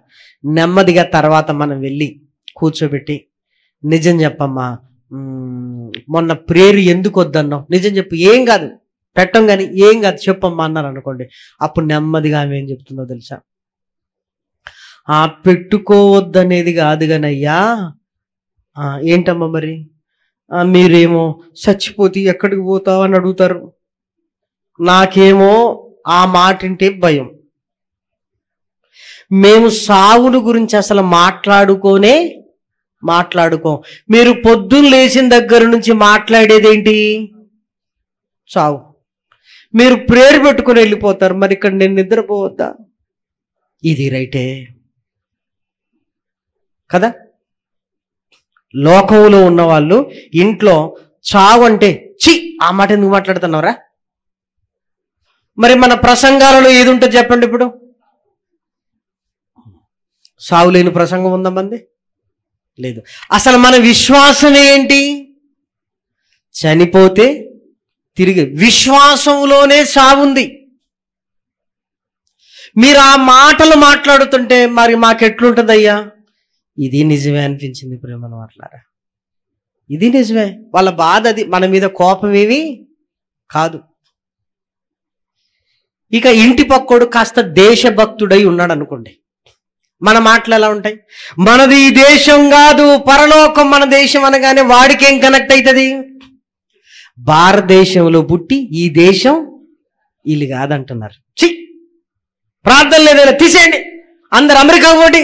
నెమ్మదిగా తర్వాత మనం వెళ్ళి కూర్చోబెట్టి, నిజం చెప్పమ్మా, మొన్న ప్రేయర్ ఎందుకు వద్దన్నావు, నిజం చెప్పు, ఏం కాదు పెట్టం కానీ ఏం కాదు చెప్పమ్మా అన్నారు అనుకోండి. అప్పుడు నెమ్మదిగా ఆమె ఏం చెప్తుందో తెలుసా? పెట్టుకోవద్దనేది కాదు కానయ్యా, ఏంటమ్మా మరి, మీరేమో చచ్చిపోతే ఎక్కడికి పోతావు అని అడుగుతారు, నాకేమో ఆ మాట అంటే భయం. మేము సావుల గురించి అసలు మాట్లాడుకోం. మీరు పొద్దున్న లేచిన దగ్గర నుంచి మాట్లాడేదేంటి? చావు. మీరు ప్రేయర్ పెట్టుకుని వెళ్ళిపోతారు, మరి ఇక్కడ నేను నిద్రపోవద్దా? ఇది రైటే కదా? లోకంలో ఉన్న వాళ్ళు ఇంట్లో చావు అంటే ఆ మాట ఎందుకు మాట్లాడుతున్నావురా? మరి మన ప్రసంగాలలో ఏది ఉంటుంది చెప్పండి? ఇప్పుడు సావు లేని ప్రసంగం ఉందా మంది? లేదు. అసలు మన విశ్వాసం ఏంటి? చనిపోతే తిరిగి విశ్వాసంలోనే సావుంది. మీరు ఆ మాటలు మాట్లాడుతుంటే మరి మాకెట్లుంటుందయ్యా? ఇది నిజమే అనిపించింది ప్రేమను మాట్లాడారా? ఇది నిజమే. వాళ్ళ బాధ అది, మన మీద కోపం ఏమీ కాదు. ఇక ఇంటి పక్కోడు కాస్త దేశభక్తుడై ఉన్నాడు అనుకోండి, మన మాటలు ఎలా ఉంటాయి? మనది ఈ దేశం కాదు, పరలోకం మన దేశం అనగానే వాడికి ఏం కనెక్ట్ అవుతుంది? భారతదేశంలో పుట్టి ఈ దేశం వీళ్ళు కాదంటున్నారు. ప్రార్థన లేదైనా తీసేయండి, అందరు అమెరికా పోటీ.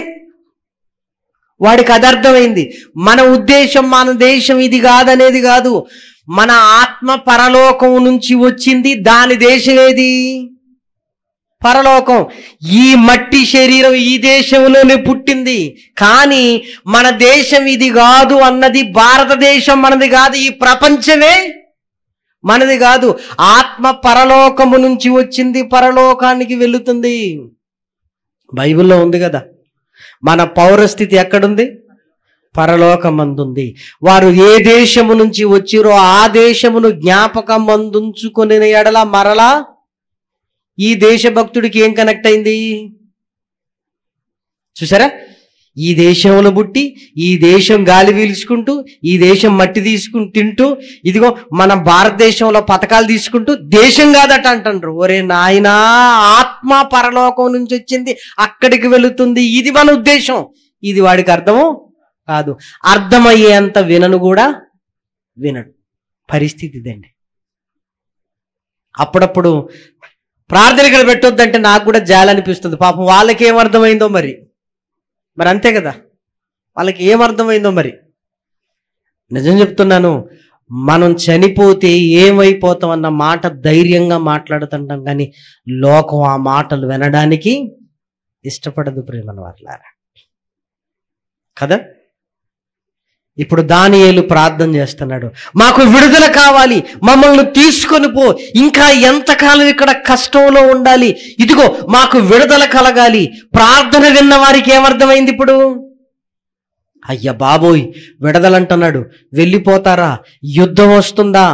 వాడికి అది అర్థమైంది. మన ఉద్దేశం, మన దేశం ఇది కాదనేది కాదు, మన ఆత్మ పరలోకం నుంచి వచ్చింది, దాని దేశం ఏది? పరలోకం. ఈ మట్టి శరీరం ఈ దేశంలోనే పుట్టింది, కానీ మన దేశం ఇది కాదు అన్నది. భారతదేశం మనది కాదు, ఈ ప్రపంచమే మనది కాదు. ఆత్మ పరలోకము నుంచి వచ్చింది, పరలోకానికి వెళుతుంది. బైబిల్లో ఉంది కదా, మన పౌరస్థితి ఎక్కడుంది? పరలోకమందుంది. వారు ఏ దేశము నుంచి వచ్చిరో ఆ దేశమును జ్ఞాపకం అందుంచుకొని ఎడల మరలా ఈ దేశభక్తుడికి ఏం కనెక్ట్ అయింది? చూసారా? ఈ దేశంలో పుట్టి, ఈ దేశం గాలి పీల్చుకుంటూ, ఈ దేశం మట్టి తీసుకుని తింటూ, ఇదిగో మన భారతదేశంలో పథకాలు తీసుకుంటూ దేశం కాదట అంటారు. ఒరే నాయనా, ఆత్మ పరలోకం నుంచి వచ్చింది, అక్కడికి వెళుతుంది, ఇది మన ఉద్దేశం. ఇది వాడికి అర్థము కాదు. అర్థమయ్యేంత వినడు. పరిస్థితి ఇదండి. అప్పుడప్పుడు ప్రార్థన ఇక్కడ పెట్టొద్దంటే నాకు కూడా జాలి అనిపిస్తుంది. పాపం వాళ్ళకి ఏమర్థమైందో మరి అంతే కదా, వాళ్ళకి ఏమర్థమైందో మరి. నిజం చెప్తున్నాను, మనం చనిపోతే ఏమైపోతాం అన్న మాట ధైర్యంగా మాట్లాడుతుంటాం, కానీ లోకం ఆ మాటలు వినడానికి ఇష్టపడదు ప్రేమను వాళ్ళారా కదా. ఇప్పుడు దానియేలు ప్రార్థన చేస్తున్నాడు, మాకు విడుదల కావాలి, మమ్మల్ని తీసుకొని పో, ఇంకా ఎంతకాలం ఇక్కడ కష్టంలో ఉండాలి, ఇదిగో మాకు విడుదల కలగాలి. ప్రార్థన విన్న వారికి ఏమర్థమైంది ఇప్పుడు? అయ్య బాబోయ్, విడుదలంటున్నాడు, వెళ్ళిపోతారా? యుద్ధం వస్తుందా?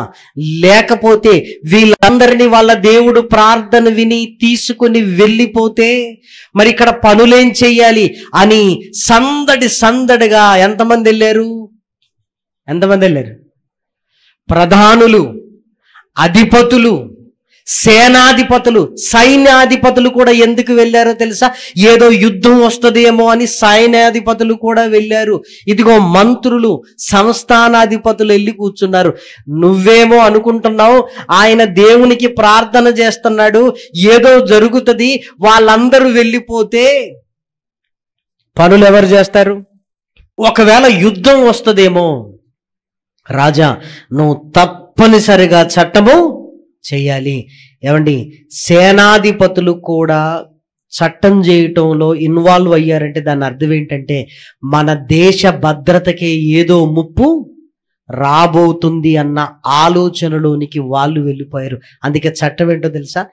లేకపోతే వీళ్ళందరినీ వాళ్ళ దేవుడు ప్రార్థన విని తీసుకుని వెళ్ళిపోతే మరి ఇక్కడ పనులేం చెయ్యాలి అని సందడిగా ఎంతమంది వెళ్ళారు? ప్రధానులు, అధిపతులు, సేనాధిపతులు, సైన్యాధిపతులు కూడా ఎందుకు వెళ్ళారో తెలుసా? ఏదో యుద్ధం వస్తుందేమో అని సైన్యాధిపతులు కూడా వెళ్ళారు. ఇదిగో మంత్రులు, సంస్థానాధిపతులు వెళ్ళి కూర్చున్నారు. నువ్వేమో అనుకుంటున్నావు ఆయన దేవునికి ప్రార్థన చేస్తున్నాడు, ఏదో జరుగుతుంది, వాళ్ళందరూ వెళ్ళిపోతే పనులు ఎవరు చేస్తారు? ఒకవేళ యుద్ధం వస్తుందేమో, రాజా నువ్వు తప్పనిసరిగా చట్టము చెయ్యాలి. ఏమండి, సేనాధిపతులు కూడా చట్టం చేయటంలో ఇన్వాల్వ్ అయ్యారంటే దాని అర్థం ఏంటంటే మన దేశ భద్రతకే ఏదో ముప్పు రాబోతుంది అన్న ఆలోచనలోనికి వాళ్ళు వెళ్ళిపోయారు. అందుకే చట్టం ఏంటో తెలుసా?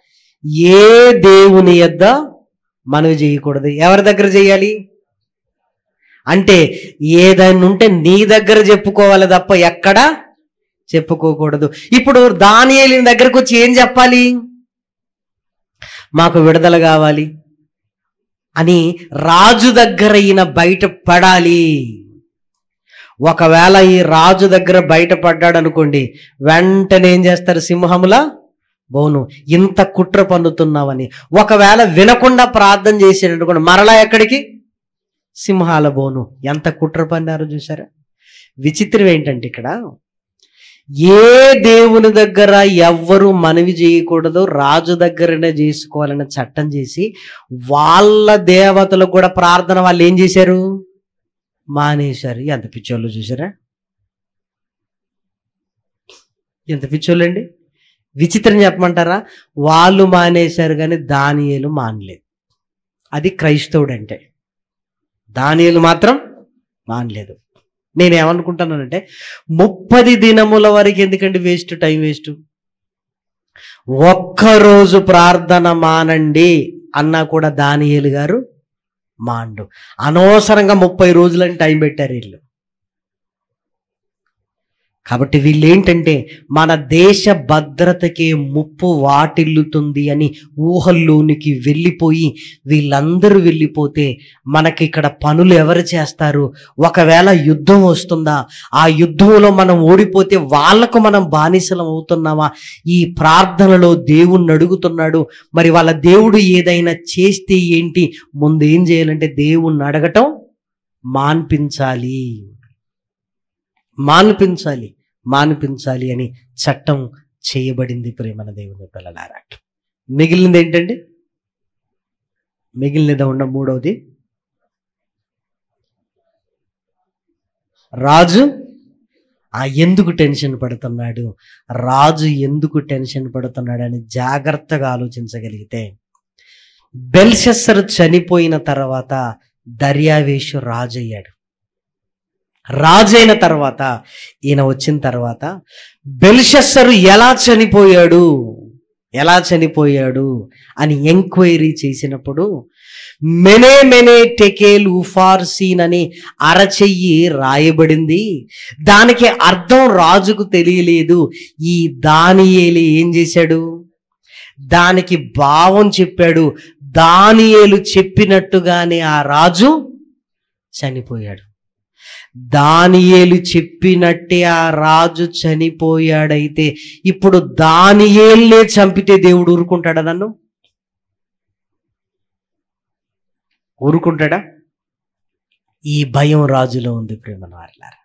ఏ దేవుని యొద్ద మనవి చేయకూడదు. ఎవరి దగ్గర చేయాలి అంటే ఏదైనా ఉంటే నీ దగ్గర చెప్పుకోవాలి తప్ప ఎక్కడ చెప్పుకోకూడదు. ఇప్పుడు దానియేలు దగ్గరకు వచ్చి ఏం చెప్పాలి? మాకు విడుదల కావాలి అని రాజు దగ్గర ఈయన బయట పడాలి. ఒకవేళ ఈ రాజు దగ్గర బయటపడ్డాడు అనుకోండి, వెంటనే ఏం చేస్తారు? సింహముల బోను, ఇంత కుట్ర పన్నుతున్నావని. ఒకవేళ వినకుండా ప్రార్థన చేసాడు అనుకోండి, మరలా ఎక్కడికి? సింహాల బోను. ఎంత కుట్ర పన్నారు చూసారా? విచిత్రం ఏంటంటే ఇక్కడ ఏ దేవుని దగ్గర ఎవ్వరు మనవి చేయకూడదు, రాజు దగ్గరనే చేసుకోవాలని చట్టం చేసి వాళ్ళ దేవతలకు కూడా ప్రార్థన వాళ్ళు ఏం చేశారు? మానేశారు. ఎంత పిచ్చోళ్ళు చూసారా? ఎంత పిచ్చోళ్ళు అండి. విచిత్రం చెప్పమంటారా? వాళ్ళు మానేశారు కానీ దానియేలు మానలేదు. అది క్రైస్తవుడు అంటే. దానియేలు మాత్రం మానలేదు. నేనేమనుకుంటున్నానంటే 30 దినముల వరకు ఎందుకండి వేస్ట్, టైం వేస్ట్. ఒక్కరోజు ప్రార్థన మానండి అన్నా కూడా దానియేలు గారు మాండు. అనవసరంగా 30 రోజులని టైం పెట్టారు వీళ్ళు. కాబట్టి వీళ్ళు ఏంటంటే మన దేశ భద్రతకే ముప్పు వాటిల్లుతుంది అని ఊహల్లోనికి వెళ్ళిపోయి వీళ్ళందరూ వెళ్ళిపోతే మనకి ఇక్కడ పనులు ఎవరు చేస్తారు? ఒకవేళ యుద్ధం వస్తుందా? ఆ యుద్ధంలో మనం ఓడిపోతే వాళ్లకు మనం బానిసలం అవుతున్నామా? ఈ ప్రార్థనలో దేవుణ్ణి అడుగుతున్నాడు. మరి వాళ్ళ దేవుడు ఏదైనా చేస్తే ఏంటి? ముందు ఏం చేయాలంటే దేవుణ్ణి అడగటం మాన్పించాలి అని చట్టం చేయబడింది. ప్రేమన దేవుని పిల్లలారా, మిగిలినది ఏంటండి? మిగిలినది ఉన్న మూడవది, రాజు ఎందుకు టెన్షన్ పడుతున్నాడు, రాజు ఎందుకు టెన్షన్ పడుతున్నాడు అని జాగ్రత్తగా ఆలోచించగలిగితే, బెల్షస్సరు చనిపోయిన తర్వాత దర్యావేషు రాజు అయ్యాడు. రాజైన తర్వాత ఈయన వచ్చిన తర్వాత బెల్షస్సరు ఎలా చనిపోయాడు అని ఎంక్వైరీ చేసినప్పుడు మెనే టెకేల్ ఉఫార్సీన్ అని అరచెయ్యి రాయబడింది. దానికి అర్థం రాజుకు తెలియలేదు. ఈ దానియేలు ఏం చేశాడు? దానికి భావం చెప్పాడు. దానియేలు చెప్పినట్టుగానే ఆ రాజు చనిపోయాడు. దానియేలు చెప్పినట్టే ఆ రాజు చనిపోయాడైతే ఇప్పుడు దానియేలునే చంపితే దేవుడు ఊరుకుంటాడా? నన్ను ఊరుకుంటాడా? ఈ భయం రాజులో ఉంది. ప్రేమను వారలారా,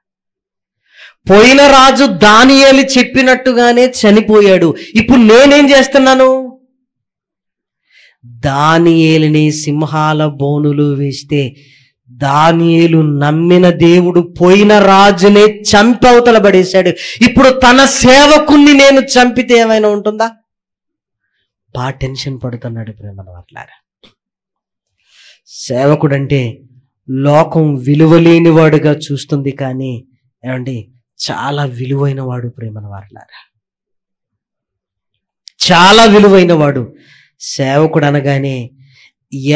పోయిన రాజు దానియేలు చెప్పినట్టుగానే చనిపోయాడు. ఇప్పుడు నేనేం చేస్తున్నాను? దానియేలుని సింహాల బోనులు వేస్తే దానియేలు నమ్మిన దేవుడు పోయిన రాజునే చంపి అవతల పడేశాడు. ఇప్పుడు తన సేవకుణ్ణి నేను చంపితే ఏమైనా ఉంటుందా? బాగా టెన్షన్ పడుతున్నాడు. ప్రేమను వారలారా, సేవకుడంటే లోకం విలువలేని వాడుగా చూస్తుంది, కానీ ఏమండి చాలా విలువైన వాడు. ప్రేమను వారలారా, చాలా విలువైన వాడు. సేవకుడు అనగానే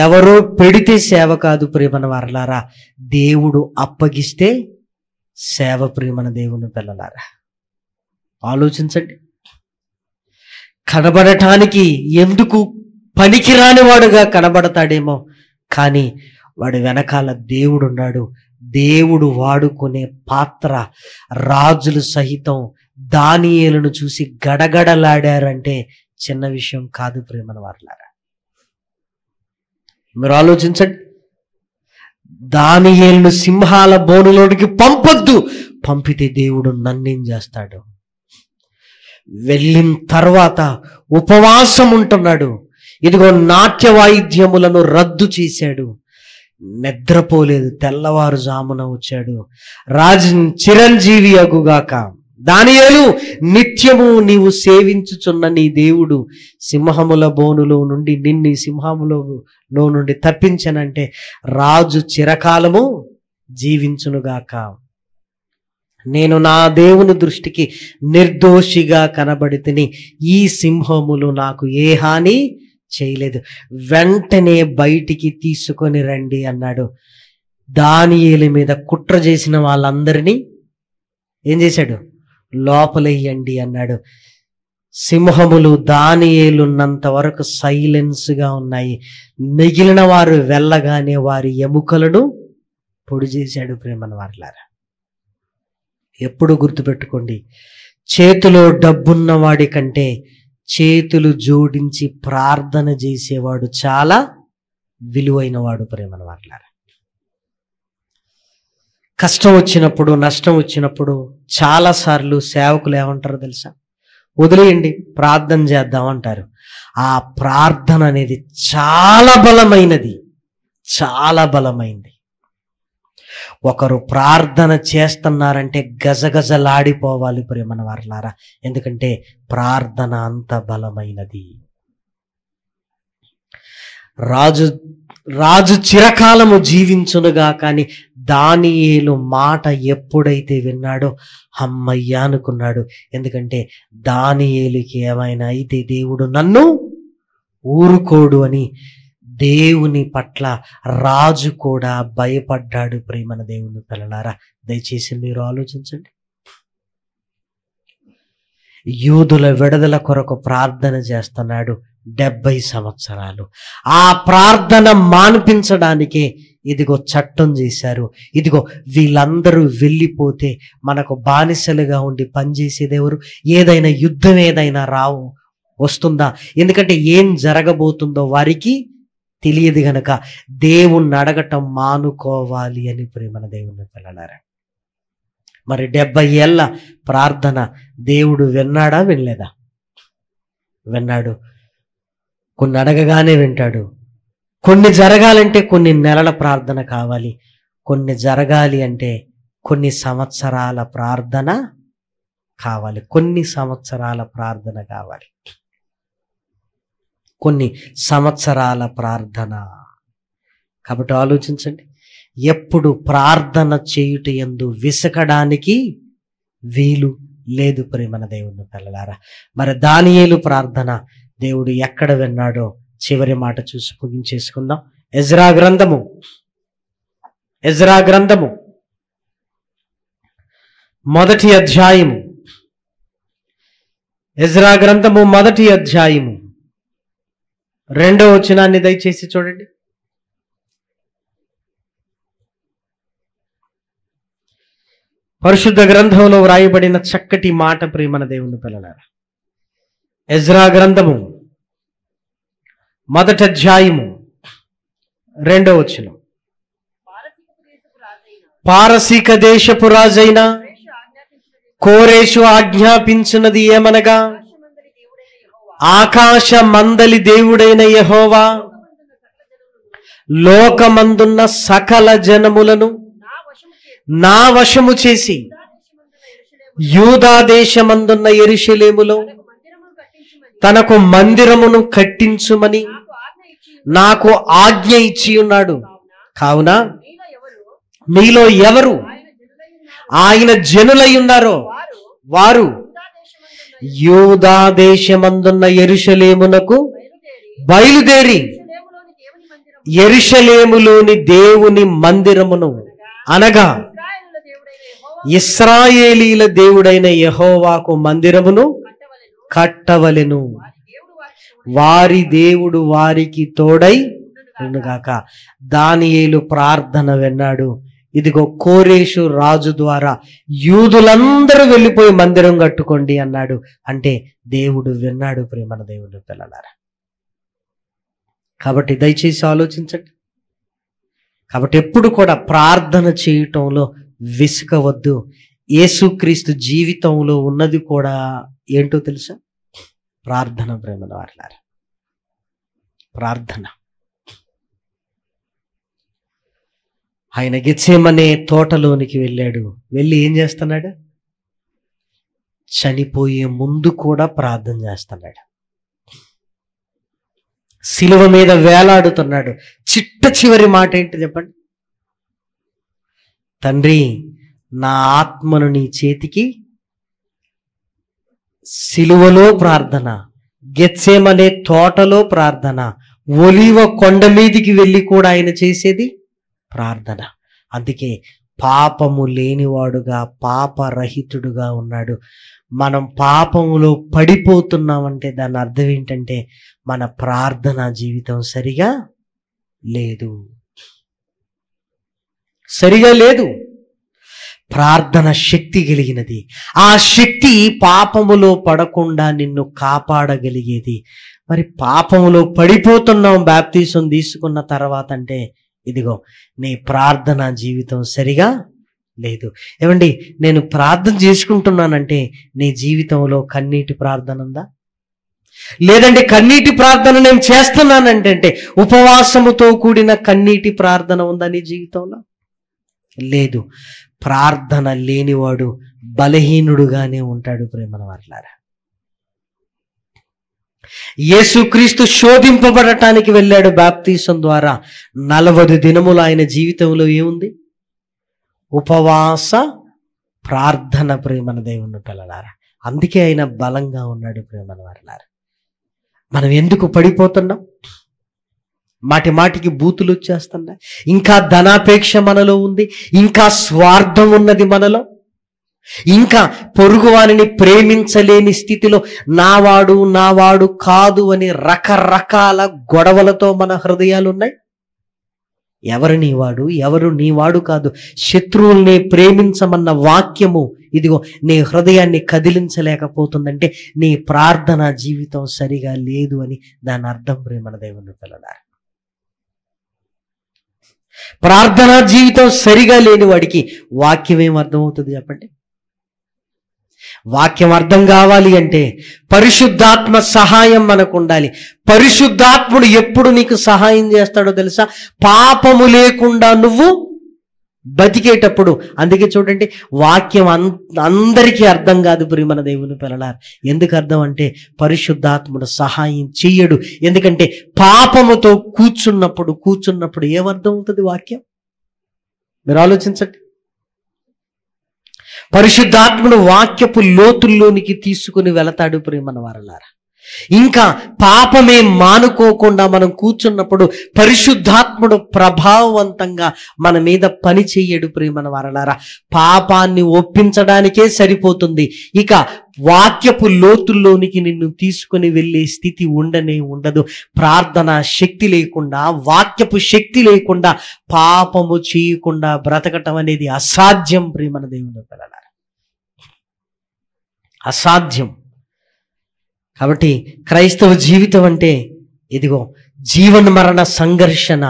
ఎవరో పెడితే సేవ కాదు. ప్రేమన వారలారా, దేవుడు అప్పగిస్తే సేవ. ప్రేమన దేవుని పిల్లలారా, ఆలోచించండి. కనబడటానికి ఎందుకు పనికిరాని వాడుగా కనబడతాడేమో, కానీ వాడి వెనకాల దేవుడు ఉన్నాడు. దేవుడు వాడుకునే పాత్ర. రాజులు సహితం దానియేలును చూసి గడగడలాడారంటే చిన్న విషయం కాదు. ప్రేమన వారలారా, మీరు ఆలోచించండి. దానియేలును సింహాల బోనులోనికి పంపొద్దు, పంపితే దేవుడు నన్నేం చేస్తాడు? వెళ్ళిన తర్వాత ఉపవాసం ఉంటున్నాడు. ఇదిగో నాట్య వాయిద్యములను రద్దు చేశాడు. నిద్రపోలేదు. తెల్లవారుజామున వచ్చాడు. చిరంజీవి అగుగాక, దానియేలు నిత్యము నీవు సేవించుచున్న నీ దేవుడు సింహముల బోనులో నుండి నిన్ను సింహములో నుండి తప్పించనంటే రాజు చిరకాలము జీవించునుగాక. నేను నా దేవుని దృష్టికి నిర్దోషిగా కనబడితిని. ఈ సింహములు నాకు ఏ హాని చేయలేదు. వెంటనే బయటికి తీసుకొని రండి అన్నాడు. దానియేలు మీద కుట్ర చేసిన వాళ్ళందరినీ ఏం చేశాడు? లోపలెయ్యండి అన్నాడు. సింహములు దానియేలున్నంత వరకు సైలెన్స్గా ఉన్నాయి. మిగిలిన వారు వెళ్ళగానే వారి ఎముకలను పొడి చేశాడు. ప్రేమన వారలారా, ఎప్పుడు గుర్తుపెట్టుకోండి, చేతిలో డబ్బున్న వాడి కంటే చేతులు జోడించి ప్రార్థన చేసేవాడు చాలా విలువైన వాడు. ప్రేమన వారలారా, కష్టం వచ్చినప్పుడు, నష్టం వచ్చినప్పుడు చాలాసార్లు సేవకులు ఏమంటారో తెలుసా? వదిలేయండి, ప్రార్థన చేద్దామంటారు. ఆ ప్రార్థన అనేది చాలా బలమైనది, చాలా బలమైంది. ఒకరు ప్రార్థన చేస్తున్నారంటే గజగజలాడిపోవాలి ప్రేమన వారలారా, ఎందుకంటే ప్రార్థన అంత బలమైనది. రాజు చిరకాలము జీవించునుగా, కానీ దానియేలు మాట ఎప్పుడైతే విన్నాడో అమ్మయ్య అనుకున్నాడు. ఎందుకంటే దానియేలుకి ఏమైనా అయితే దేవుడు నన్ను ఊరుకోడు అని దేవుని పట్ల రాజు కూడా భయపడ్డాడు. ప్రేమన దేవుని పిల్లలారా, దయచేసి మీరు ఆలోచించండి. యూదుల విడుదల కొరకు ప్రార్థన చేస్తున్నాడు 70 సంవత్సరాలు. ఆ ప్రార్థన మాన్పించడానికే ఇదిగో చట్టం చేశారు. ఇదిగో వీళ్ళందరూ వెళ్ళిపోతే మనకు బానిసలుగా ఉండి పనిచేసేది ఎవరు? ఏదైనా యుద్ధం ఏదైనా వస్తుందా? ఎందుకంటే ఏం జరగబోతుందో వారికి తెలియదు గనక దేవుణ్ణి అడగటం మానుకోవాలి అని ప్రేమన దేవుని పిల్లలారా. మరి 70 ఏళ్ళ ప్రార్థన దేవుడు విన్నాడా? వినలేదా? విన్నాడు. కొన్ని అడగగానే వింటాడు. కొన్ని జరగాలంటే కొన్ని నెలల ప్రార్థన కావాలి. కొన్ని జరగాలి అంటే కొన్ని సంవత్సరాల ప్రార్థన కావాలి. కొన్ని సంవత్సరాల ప్రార్థన కావాలి. కొన్ని సంవత్సరాల ప్రార్థన. కాబట్టి ఆలోచించండి, ఎప్పుడు ప్రార్థన చేయుట యందు విసకడానికి వీలు లేదు ప్రేమన దేవుని పిల్లలారా. మరి దానియేలు ప్రార్థన దేవుడు ఎక్కడ విన్నాడో చివరి మాట చూసి ముగించేసుకుందాం. ఎజ్రా గ్రంథము మొదటి అధ్యాయము. ఎజ్రా గ్రంథము మొదటి అధ్యాయము 2వ వచనాన్ని దయచేసి చూడండి. పరిశుద్ధ గ్రంథంలో వ్రాయబడిన చక్కటి మాట ప్రేమన దేవుని పిల్లలారా. ఎజ్రా గ్రంథము మొదటి అధ్యాయము 2వ వచనం. పారసీక దేశపు రాజైన కోరేషు ఆజ్ఞాపించినది ఏమనగా, ఆకాశ మందలి దేవుడైన యెహోవా లోకమందున్న సకల జనములను నా వశము చేసి యూదా దేశమందున్న యెరూషలేములో తనకు మందిరమును కట్టించుమని నాకు ఆజ్ఞ ఇచ్చి ఉన్నాడు. కావున మీలో ఎవరు ఆయన జనులై ఉన్నారో వారు యూదా దేశమందున్న యెరూషలేమునకు బయలుదేరి యెరూషలేములోని దేవుని మందిరమును అనగా ఇశ్రాయేలీల దేవుడైన యెహోవాకు మందిరమును కట్టవలెను. వారి దేవుడు వారికి తోడై ఉండుగాక. దానియేలు ప్రార్థన విన్నాడు. ఇదిగో కోరేషు రాజు ద్వారా యూదులందరూ వెళ్ళిపోయి మందిరం కట్టుకోండి అన్నాడు. అంటే దేవుడు విన్నాడు ప్రేమన దేవుని పిల్లలారా. కాబట్టి దయచేసి ఆలోచించండి. కాబట్టి ఎప్పుడు కూడా ప్రార్థన చేయటంలో విసుకవద్దు. యేసుక్రీస్తు జీవితంలో ఉన్నది కూడా ఏంటో తెలుసా? ప్రార్థన ప్రేమల వారలారా, ప్రార్థన. ఆయన గెత్సేమనే తోటలోనికి వెళ్ళాడు. వెళ్ళి ఏం చేస్తున్నాడు? చనిపోయే ముందు కూడా ప్రార్థన చేస్తున్నాడు. శిలువ మీద వేలాడుతున్నాడు. చిట్ట చివరి మాట ఏంటి చెప్పండి? తండ్రి, నా ఆత్మను నీ చేతికి. శిలువలో ప్రార్థన, గెత్సేమనే తోటలో ప్రార్థన, ఒలీవ కొండ మీదికి వెళ్ళి కూడా ఆయన చేసేది ప్రార్థన. అందుకే పాపము లేనివాడుగా పాపరహితుడుగా ఉన్నాడు. మనం పాపములో పడిపోతున్నామంటే దాని అర్థం ఏంటంటే మన ప్రార్థనా జీవితం సరిగా లేదు. ప్రార్థన శక్తి కలిగినది. ఆ శక్తి పాపములో పడకుండా నిన్ను కాపాడగలిగేది. మరి పాపములో పడిపోతున్నాం బాప్తీసం తీసుకున్న తర్వాత అంటే ఇదిగో నీ ప్రార్థనా జీవితం సరిగా లేదు. ఏమండి, నేను ప్రార్థన చేసుకుంటున్నానంటే నీ జీవితంలో కన్నీటి ప్రార్థన ఉందా? లేదంటే కన్నీటి ప్రార్థన నేను చేస్తున్నానంటే ఉపవాసముతో కూడిన కన్నీటి ప్రార్థన ఉందా నీ జీవితంలో? లేదు. ప్రార్థన లేనివాడు బలహీనుడుగానే ఉంటాడు. ప్రేమన వారలారా, యేసుక్రీస్తు శోధింపబడటానికి వెళ్ళాడు బాప్తీసం ద్వారా. 40 దినములు ఆయన జీవితంలో ఏముంది? ఉపవాస ప్రార్థన. ప్రేమన దేవుని పిల్లలారా, అందుకే ఆయన బలంగా ఉన్నాడు. ప్రేమన వారలారా, మనం ఎందుకు పడిపోతున్నాం? మాటికి బూతులు వచ్చేస్తున్నాయి. ఇంకా ధనాపేక్ష మనలో ఉంది, ఇంకా స్వార్థం ఉన్నది మనలో, ఇంకా పొరుగువారిని ప్రేమించలేని స్థితిలో నావాడు కాదు అని రకరకాల గొడవలతో మన హృదయాలు ఉన్నాయి. ఎవరు నీవాడు, ఎవరు నీవాడు కాదు, శత్రువుల్ని ప్రేమించమన్న వాక్యము ఇదిగో నీ హృదయాన్ని కదిలించలేకపోతుందంటే నీ ప్రార్థనా జీవితం సరిగా లేదు అని దాని అర్థం. ప్రేమన దేవుని పిల్లలారా, ప్రార్థనా జీవితం సరిగా లేని వాడికి వాక్యం ఏం అర్థమవుతుంది చెప్పండి? వాక్యం అర్థం కావాలి అంటే పరిశుద్ధాత్మ సహాయం మనకు ఉండాలి. పరిశుద్ధాత్ముడు ఎప్పుడు నీకు సహాయం చేస్తాడో తెలుసా? పాపము లేకుండా నువ్వు బతికేటప్పుడు. అందుకే చూడండి, వాక్యం అందరికీ అర్థం కాదు ప్రియమైన దేవుని పిల్లలారా. ఎందుకు అర్థం అంటే పరిశుద్ధాత్ముడు సహాయం చెయ్యడు. ఎందుకంటే పాపముతో కూర్చున్నప్పుడు ఏమర్థం అవుతుంది వాక్యం? మీరు ఆలోచించండి. పరిశుద్ధాత్ముడు వాక్యపు లోతుల్లోనికి తీసుకుని వెళతాడు ప్రియమైన వారలారా. ఇంకా పాపమే మానుకోకుండా మనం కూర్చున్నప్పుడు పరిశుద్ధాత్ముడు ప్రభావవంతంగా మన మీద పని చెయ్యడు ప్రియమైన వారలారా. పాపాన్ని ఒప్పించడానికే సరిపోతుంది. ఇక వాక్యపు లోతుల్లోనికి నిన్ను తీసుకుని వెళ్ళే స్థితి ఉండదు. ప్రార్థన శక్తి లేకుండా, వాక్యపు శక్తి లేకుండా పాపము చేయకుండా బ్రతకటం అనేది అసాధ్యం ప్రియమైన దేవుని పిల్లలారా, అసాధ్యం. కాబట్టి క్రైస్తవ జీవితం అంటే ఇదిగో జీవన మరణ సంఘర్షణ.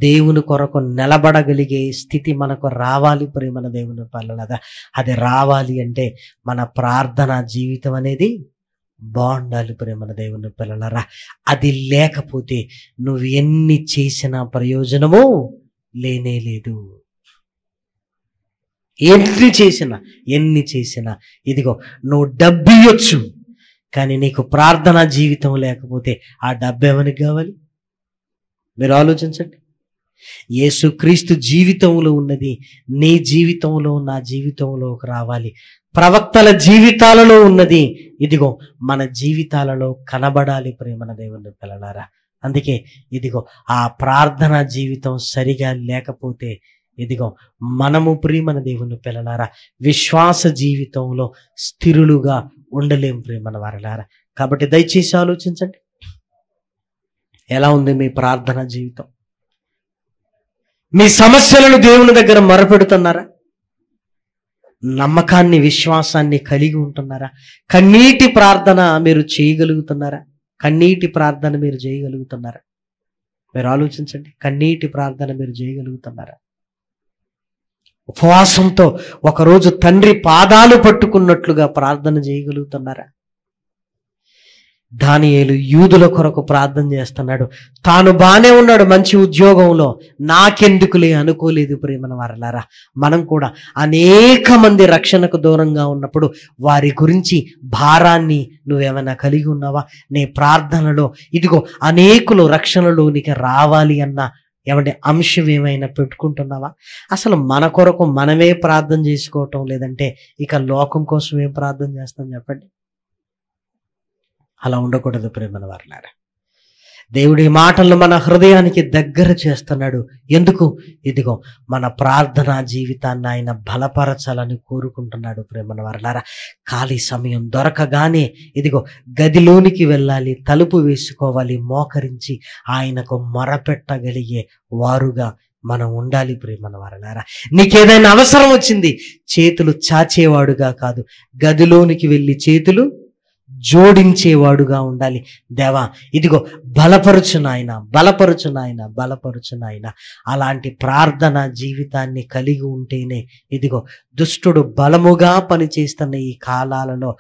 దేవుని కొరకు నిలబడగలిగే స్థితి మనకు రావాలి ప్రేమన దేవుని పిల్లలారా. అది రావాలి అంటే మన ప్రార్థనా జీవితం అనేది బాగుండాలి ప్రేమన దేవుని పిల్లలారా. అది లేకపోతే నువ్వు ఎన్ని చేసినా ప్రయోజనము లేనే లేదు. ఎన్ని చేసినా ఇదిగో నువ్వు డబ్బు ఇవ్వచ్చు, కానీ నీకు ప్రార్థనా జీవితం లేకపోతే ఆ డబ్బు ఎవరికి కావాలి? మీరు ఆలోచించండి. యేసుక్రీస్తు జీవితంలో ఉన్నది నీ జీవితంలో, నా జీవితంలోకి రావాలి. ప్రవక్తల జీవితాలలో ఉన్నది ఇదిగో మన జీవితాలలో కనబడాలి ప్రేమన దేవుని పిల్లలారా. అందుకే ఇదిగో ఆ ప్రార్థనా జీవితం సరిగా లేకపోతే ఇదిగో మనము ప్రియమైన దేవుని పిల్లలారా విశ్వాస జీవితంలో స్థిరులుగా ఉండలేం ప్రియమైన వారలారా. కాబట్టి దయచేసి ఆలోచించండి, ఎలా ఉంది మీ ప్రార్థనా జీవితం? మీ సమస్యలను దేవుని దగ్గర మొరపెడుతున్నారా? నమ్మకాన్ని, విశ్వాసాన్ని కలిగి ఉంటున్నారా? కన్నీటి ప్రార్థన మీరు చేయగలుగుతున్నారా? మీరు ఆలోచించండి, కన్నీటి ప్రార్థన మీరు చేయగలుగుతున్నారా? ఉపవాసంతో ఒకరోజు తండ్రి పాదాలు పట్టుకున్నట్లుగా ప్రార్థన చేయగలుగుతున్నారా? దానియేలు యూదుల కొరకు ప్రార్థన చేస్తున్నాడు. తాను బానే ఉన్నాడు మంచి ఉద్యోగంలో, నాకెందుకులే అనుకోలేదు ప్రేమన వారలారా. మనం కూడా అనేక మంది రక్షణకు దూరంగా ఉన్నప్పుడు వారి గురించి భారాన్ని నువ్వేమైనా కలిగి ఉన్నావా? నీ ప్రార్థనలో ఇదిగో అనేకులు రక్షణలోనికి రావాలి అన్న ఏమంటే అంశం ఏమైనా పెట్టుకుంటున్నావా? అసలు మన కొరకు మనమే ప్రార్థన చేసుకోవటం లేదంటే ఇక లోకం కోసం ఏం ప్రార్థన చేస్తాం చెప్పండి? అలా ఉండకూడదు ప్రేమన వారలారా. దేవుడి మాటలను మన హృదయానికి దగ్గర చేస్తున్నాడు. ఎందుకు? ఇదిగో మన ప్రార్థనా జీవితాన్ని ఆయన బలపరచాలని కోరుకుంటున్నాడు. ప్రేమన వారలారా, ఖాళీ సమయం దొరకగానే ఇదిగో గదిలోనికి వెళ్ళాలి, తలుపు వేసుకోవాలి, మోకరించి ఆయనకు మొరపెట్టగలిగే వారుగా మనం ఉండాలి. ప్రేమన వారలారా, నీకేదైనా అవసరం వచ్చింది, చేతులు చాచేవాడుగా కాదు, గదిలోనికి వెళ్ళి చేతులు జోడించేవాడుగా ఉండాలి. దేవా ఇదిగో బలపరుచు నాయన, బలపరుచు నాయన, బలపరుచు నాయన. అలాంటి ప్రార్థన జీవితాన్ని కలిగి ఉంటేనే ఇదిగో దుష్టుడు బలముగా పనిచేస్తున్న ఈ కాలాలలో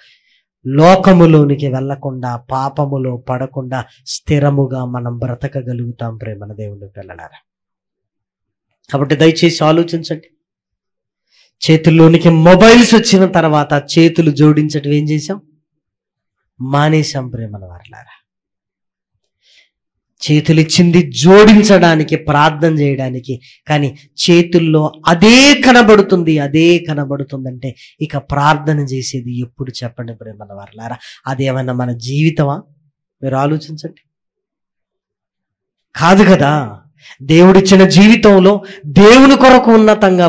లోకములోనికి వెళ్లకుండా, పాపములో పడకుండా స్థిరముగా మనం బ్రతకగలుగుతాం. ప్రేమన దేవుని పిల్లలారా, కాబట్టి దయచేసి ఆలోచించండి. చేతుల్లోనికి మొబైల్స్ వచ్చిన తర్వాత చేతులు జోడించడం ఏం చేశాం? మానేశాం. ప్రేమల వారలారా, చేతులు ఇచ్చింది జోడించడానికి, ప్రార్థన చేయడానికి, కానీ చేతుల్లో అదే కనబడుతుందంటే ఇక ప్రార్థన చేసేది ఎప్పుడు చెప్పండి ప్రేమల వారలారా? అదేమన్నా మన జీవితమా? మీరు ఆలోచించండి. కాదు కదా. దేవుడిచ్చిన జీవితంలో దేవుని కొరకు ఉన్నతంగా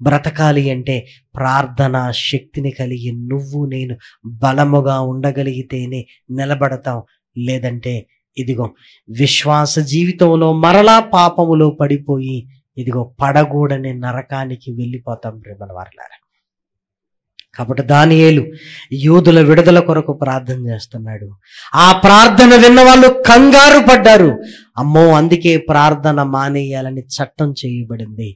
బ్రతకాలి అంటే ప్రార్థనా శక్తిని కలిగి నువ్వు నేను బలముగా ఉండగలిగితేనే నిలబడతాం. లేదంటే ఇదిగో విశ్వాస జీవితంలో మరలా పాపములో పడిపోయి ఇదిగో పడగూడని నరకానికి వెళ్ళిపోతాం ప్రేమల వారలారా. కాబట్టి దానియేలు యూదుల విడుదల కొరకు ప్రార్థన చేస్తున్నాడు. ఆ ప్రార్థన విన్న వాళ్ళు కంగారు పడ్డారు. అమ్మో, అందుకే ప్రార్థన మానేయాలని చట్టం చేయబడింది.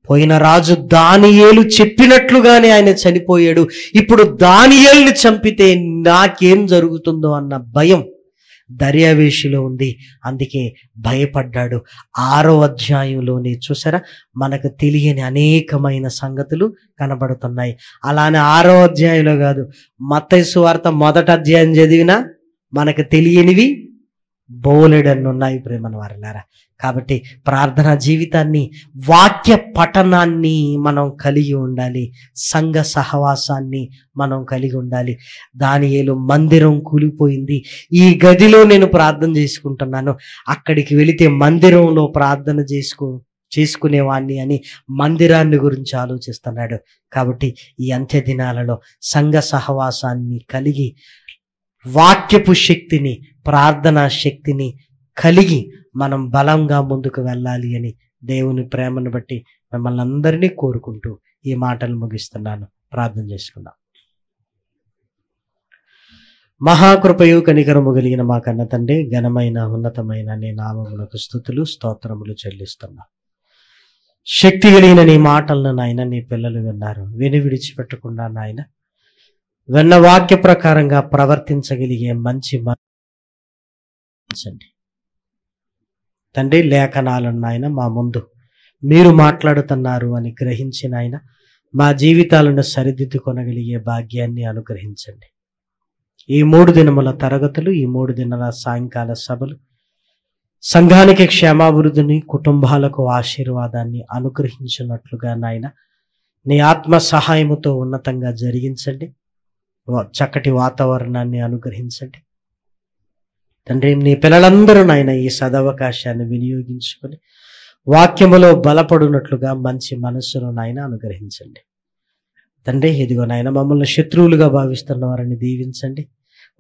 పోయిన రాజు దానియేలు చెప్పినట్లుగానే ఆయన చనిపోయాడు. ఇప్పుడు దానియేలుని చంపితే నాకేం జరుగుతుందో అన్న భయం దర్యావేషులో ఉంది. అందుకే భయపడ్డాడు. 6వ అధ్యాయంలోనే చూసారా, మనకు తెలియని అనేకమైన సంగతులు కనబడుతున్నాయి. అలానే 6వ అధ్యాయంలో కాదు, మత్తయి సువార్త 1వ అధ్యాయం చదివినా మనకు తెలియనివి బోలెడన్ని ఉన్నాయి ప్రేమన వారలారా. కాబట్టి ప్రార్థనా జీవితాన్ని, వాక్య పఠనాన్ని మనం కలిగి ఉండాలి. సంఘ సహవాసాన్ని మనం కలిగి ఉండాలి. దానియేలు మందిరం కూలిపోయింది, ఈ గదిలో నేను ప్రార్థన చేసుకుంటున్నాను, అక్కడికి వెళితే మందిరంలో ప్రార్థన చేసుకునేవాణ్ణి అని మందిరాన్ని గురించి ఆలోచిస్తున్నాడు. కాబట్టి ఈ అంత్య దినాలలో సంఘ సహవాసాన్ని కలిగి, వాక్యపు శక్తిని, ప్రార్థనా శక్తిని కలిగి మనం బలంగా ముందుకు వెళ్ళాలి అని దేవుని ప్రేమను బట్టి మిమ్మల్ని అందరినీ కోరుకుంటూ ఈ మాటలు ముగిస్తున్నాను. ప్రార్థన చేసుకుందాం. మహాకృపయు కనికరము కలిగిన మా కన్న తండ్రి, ఘనమైన ఉన్నతమైన నీ నామములకు స్తుతులు స్తోత్రములు చెల్లిస్తున్నాం. శక్తి కలిగిన నీ మాటలను నాయన నీ పిల్లలు విన్నారు. విని విడిచిపెట్టకుండా నాయన విన్న వాక్య ప్రకారంగా ప్రవర్తించగలిగే మంచి తండ్రి, లేఖనాలను నాయన మా ముందు మీరు మాట్లాడుతున్నారు అని గ్రహించిన ఆయన మా జీవితాలను సరిదిద్దుకొనగలిగే భాగ్యాన్ని అనుగ్రహించండి. ఈ 3 దినముల తరగతులు, ఈ 3 దినాల సాయంకాల సభలు సంఘానికి క్షేమాభివృద్ధిని, కుటుంబాలకు ఆశీర్వాదాన్ని అనుగ్రహించినట్లుగా నాయన నీ ఆత్మ సహాయముతో ఉన్నతంగా జరిగించండి. చక్కటి వాతావరణాన్ని అనుగ్రహించండి తండ్రి. నీ పిల్లలందరూ నాయన ఈ సదవకాశాన్ని వినియోగించుకొని వాక్యములో బలపడునట్లుగా మంచి మనస్సును నాయన అనుగ్రహించండి తండ్రి. ఇదిగో నాయన మమ్మల్ని శత్రువులుగా భావిస్తున్న వారిని దీవించండి.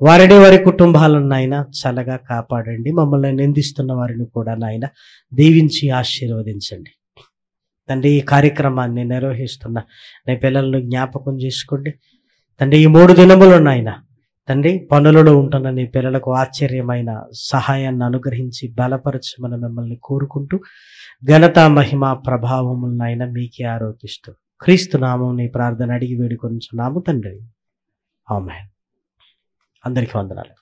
వారిని, వారి కుటుంబాలను నాయన చల్లగా కాపాడండి. మమ్మల్ని నిందిస్తున్న వారిని కూడా నాయన దీవించి ఆశీర్వదించండి తండ్రి. ఈ కార్యక్రమాన్ని నిర్వహిస్తున్న నీ పిల్లలను జ్ఞాపకం చేసుకోండి తండ్రి. ఈ 3 దినములు నాయన తండ్రి పనులలో ఉంటున్న నీ పిల్లలకు ఆశ్చర్యమైన సహాయాన్ని అనుగ్రహించి బలపరచమని మిమ్మల్ని కోరుకుంటూ ఘనత, మహిమ, ప్రభావములనైనా మీకే ఆరోపిస్తూ క్రీస్తు నామం నీ ప్రార్థన అడిగి వేడుకొనుచున్నాము తండ్రి. ఆమేన్. అందరికీ వందనాలు.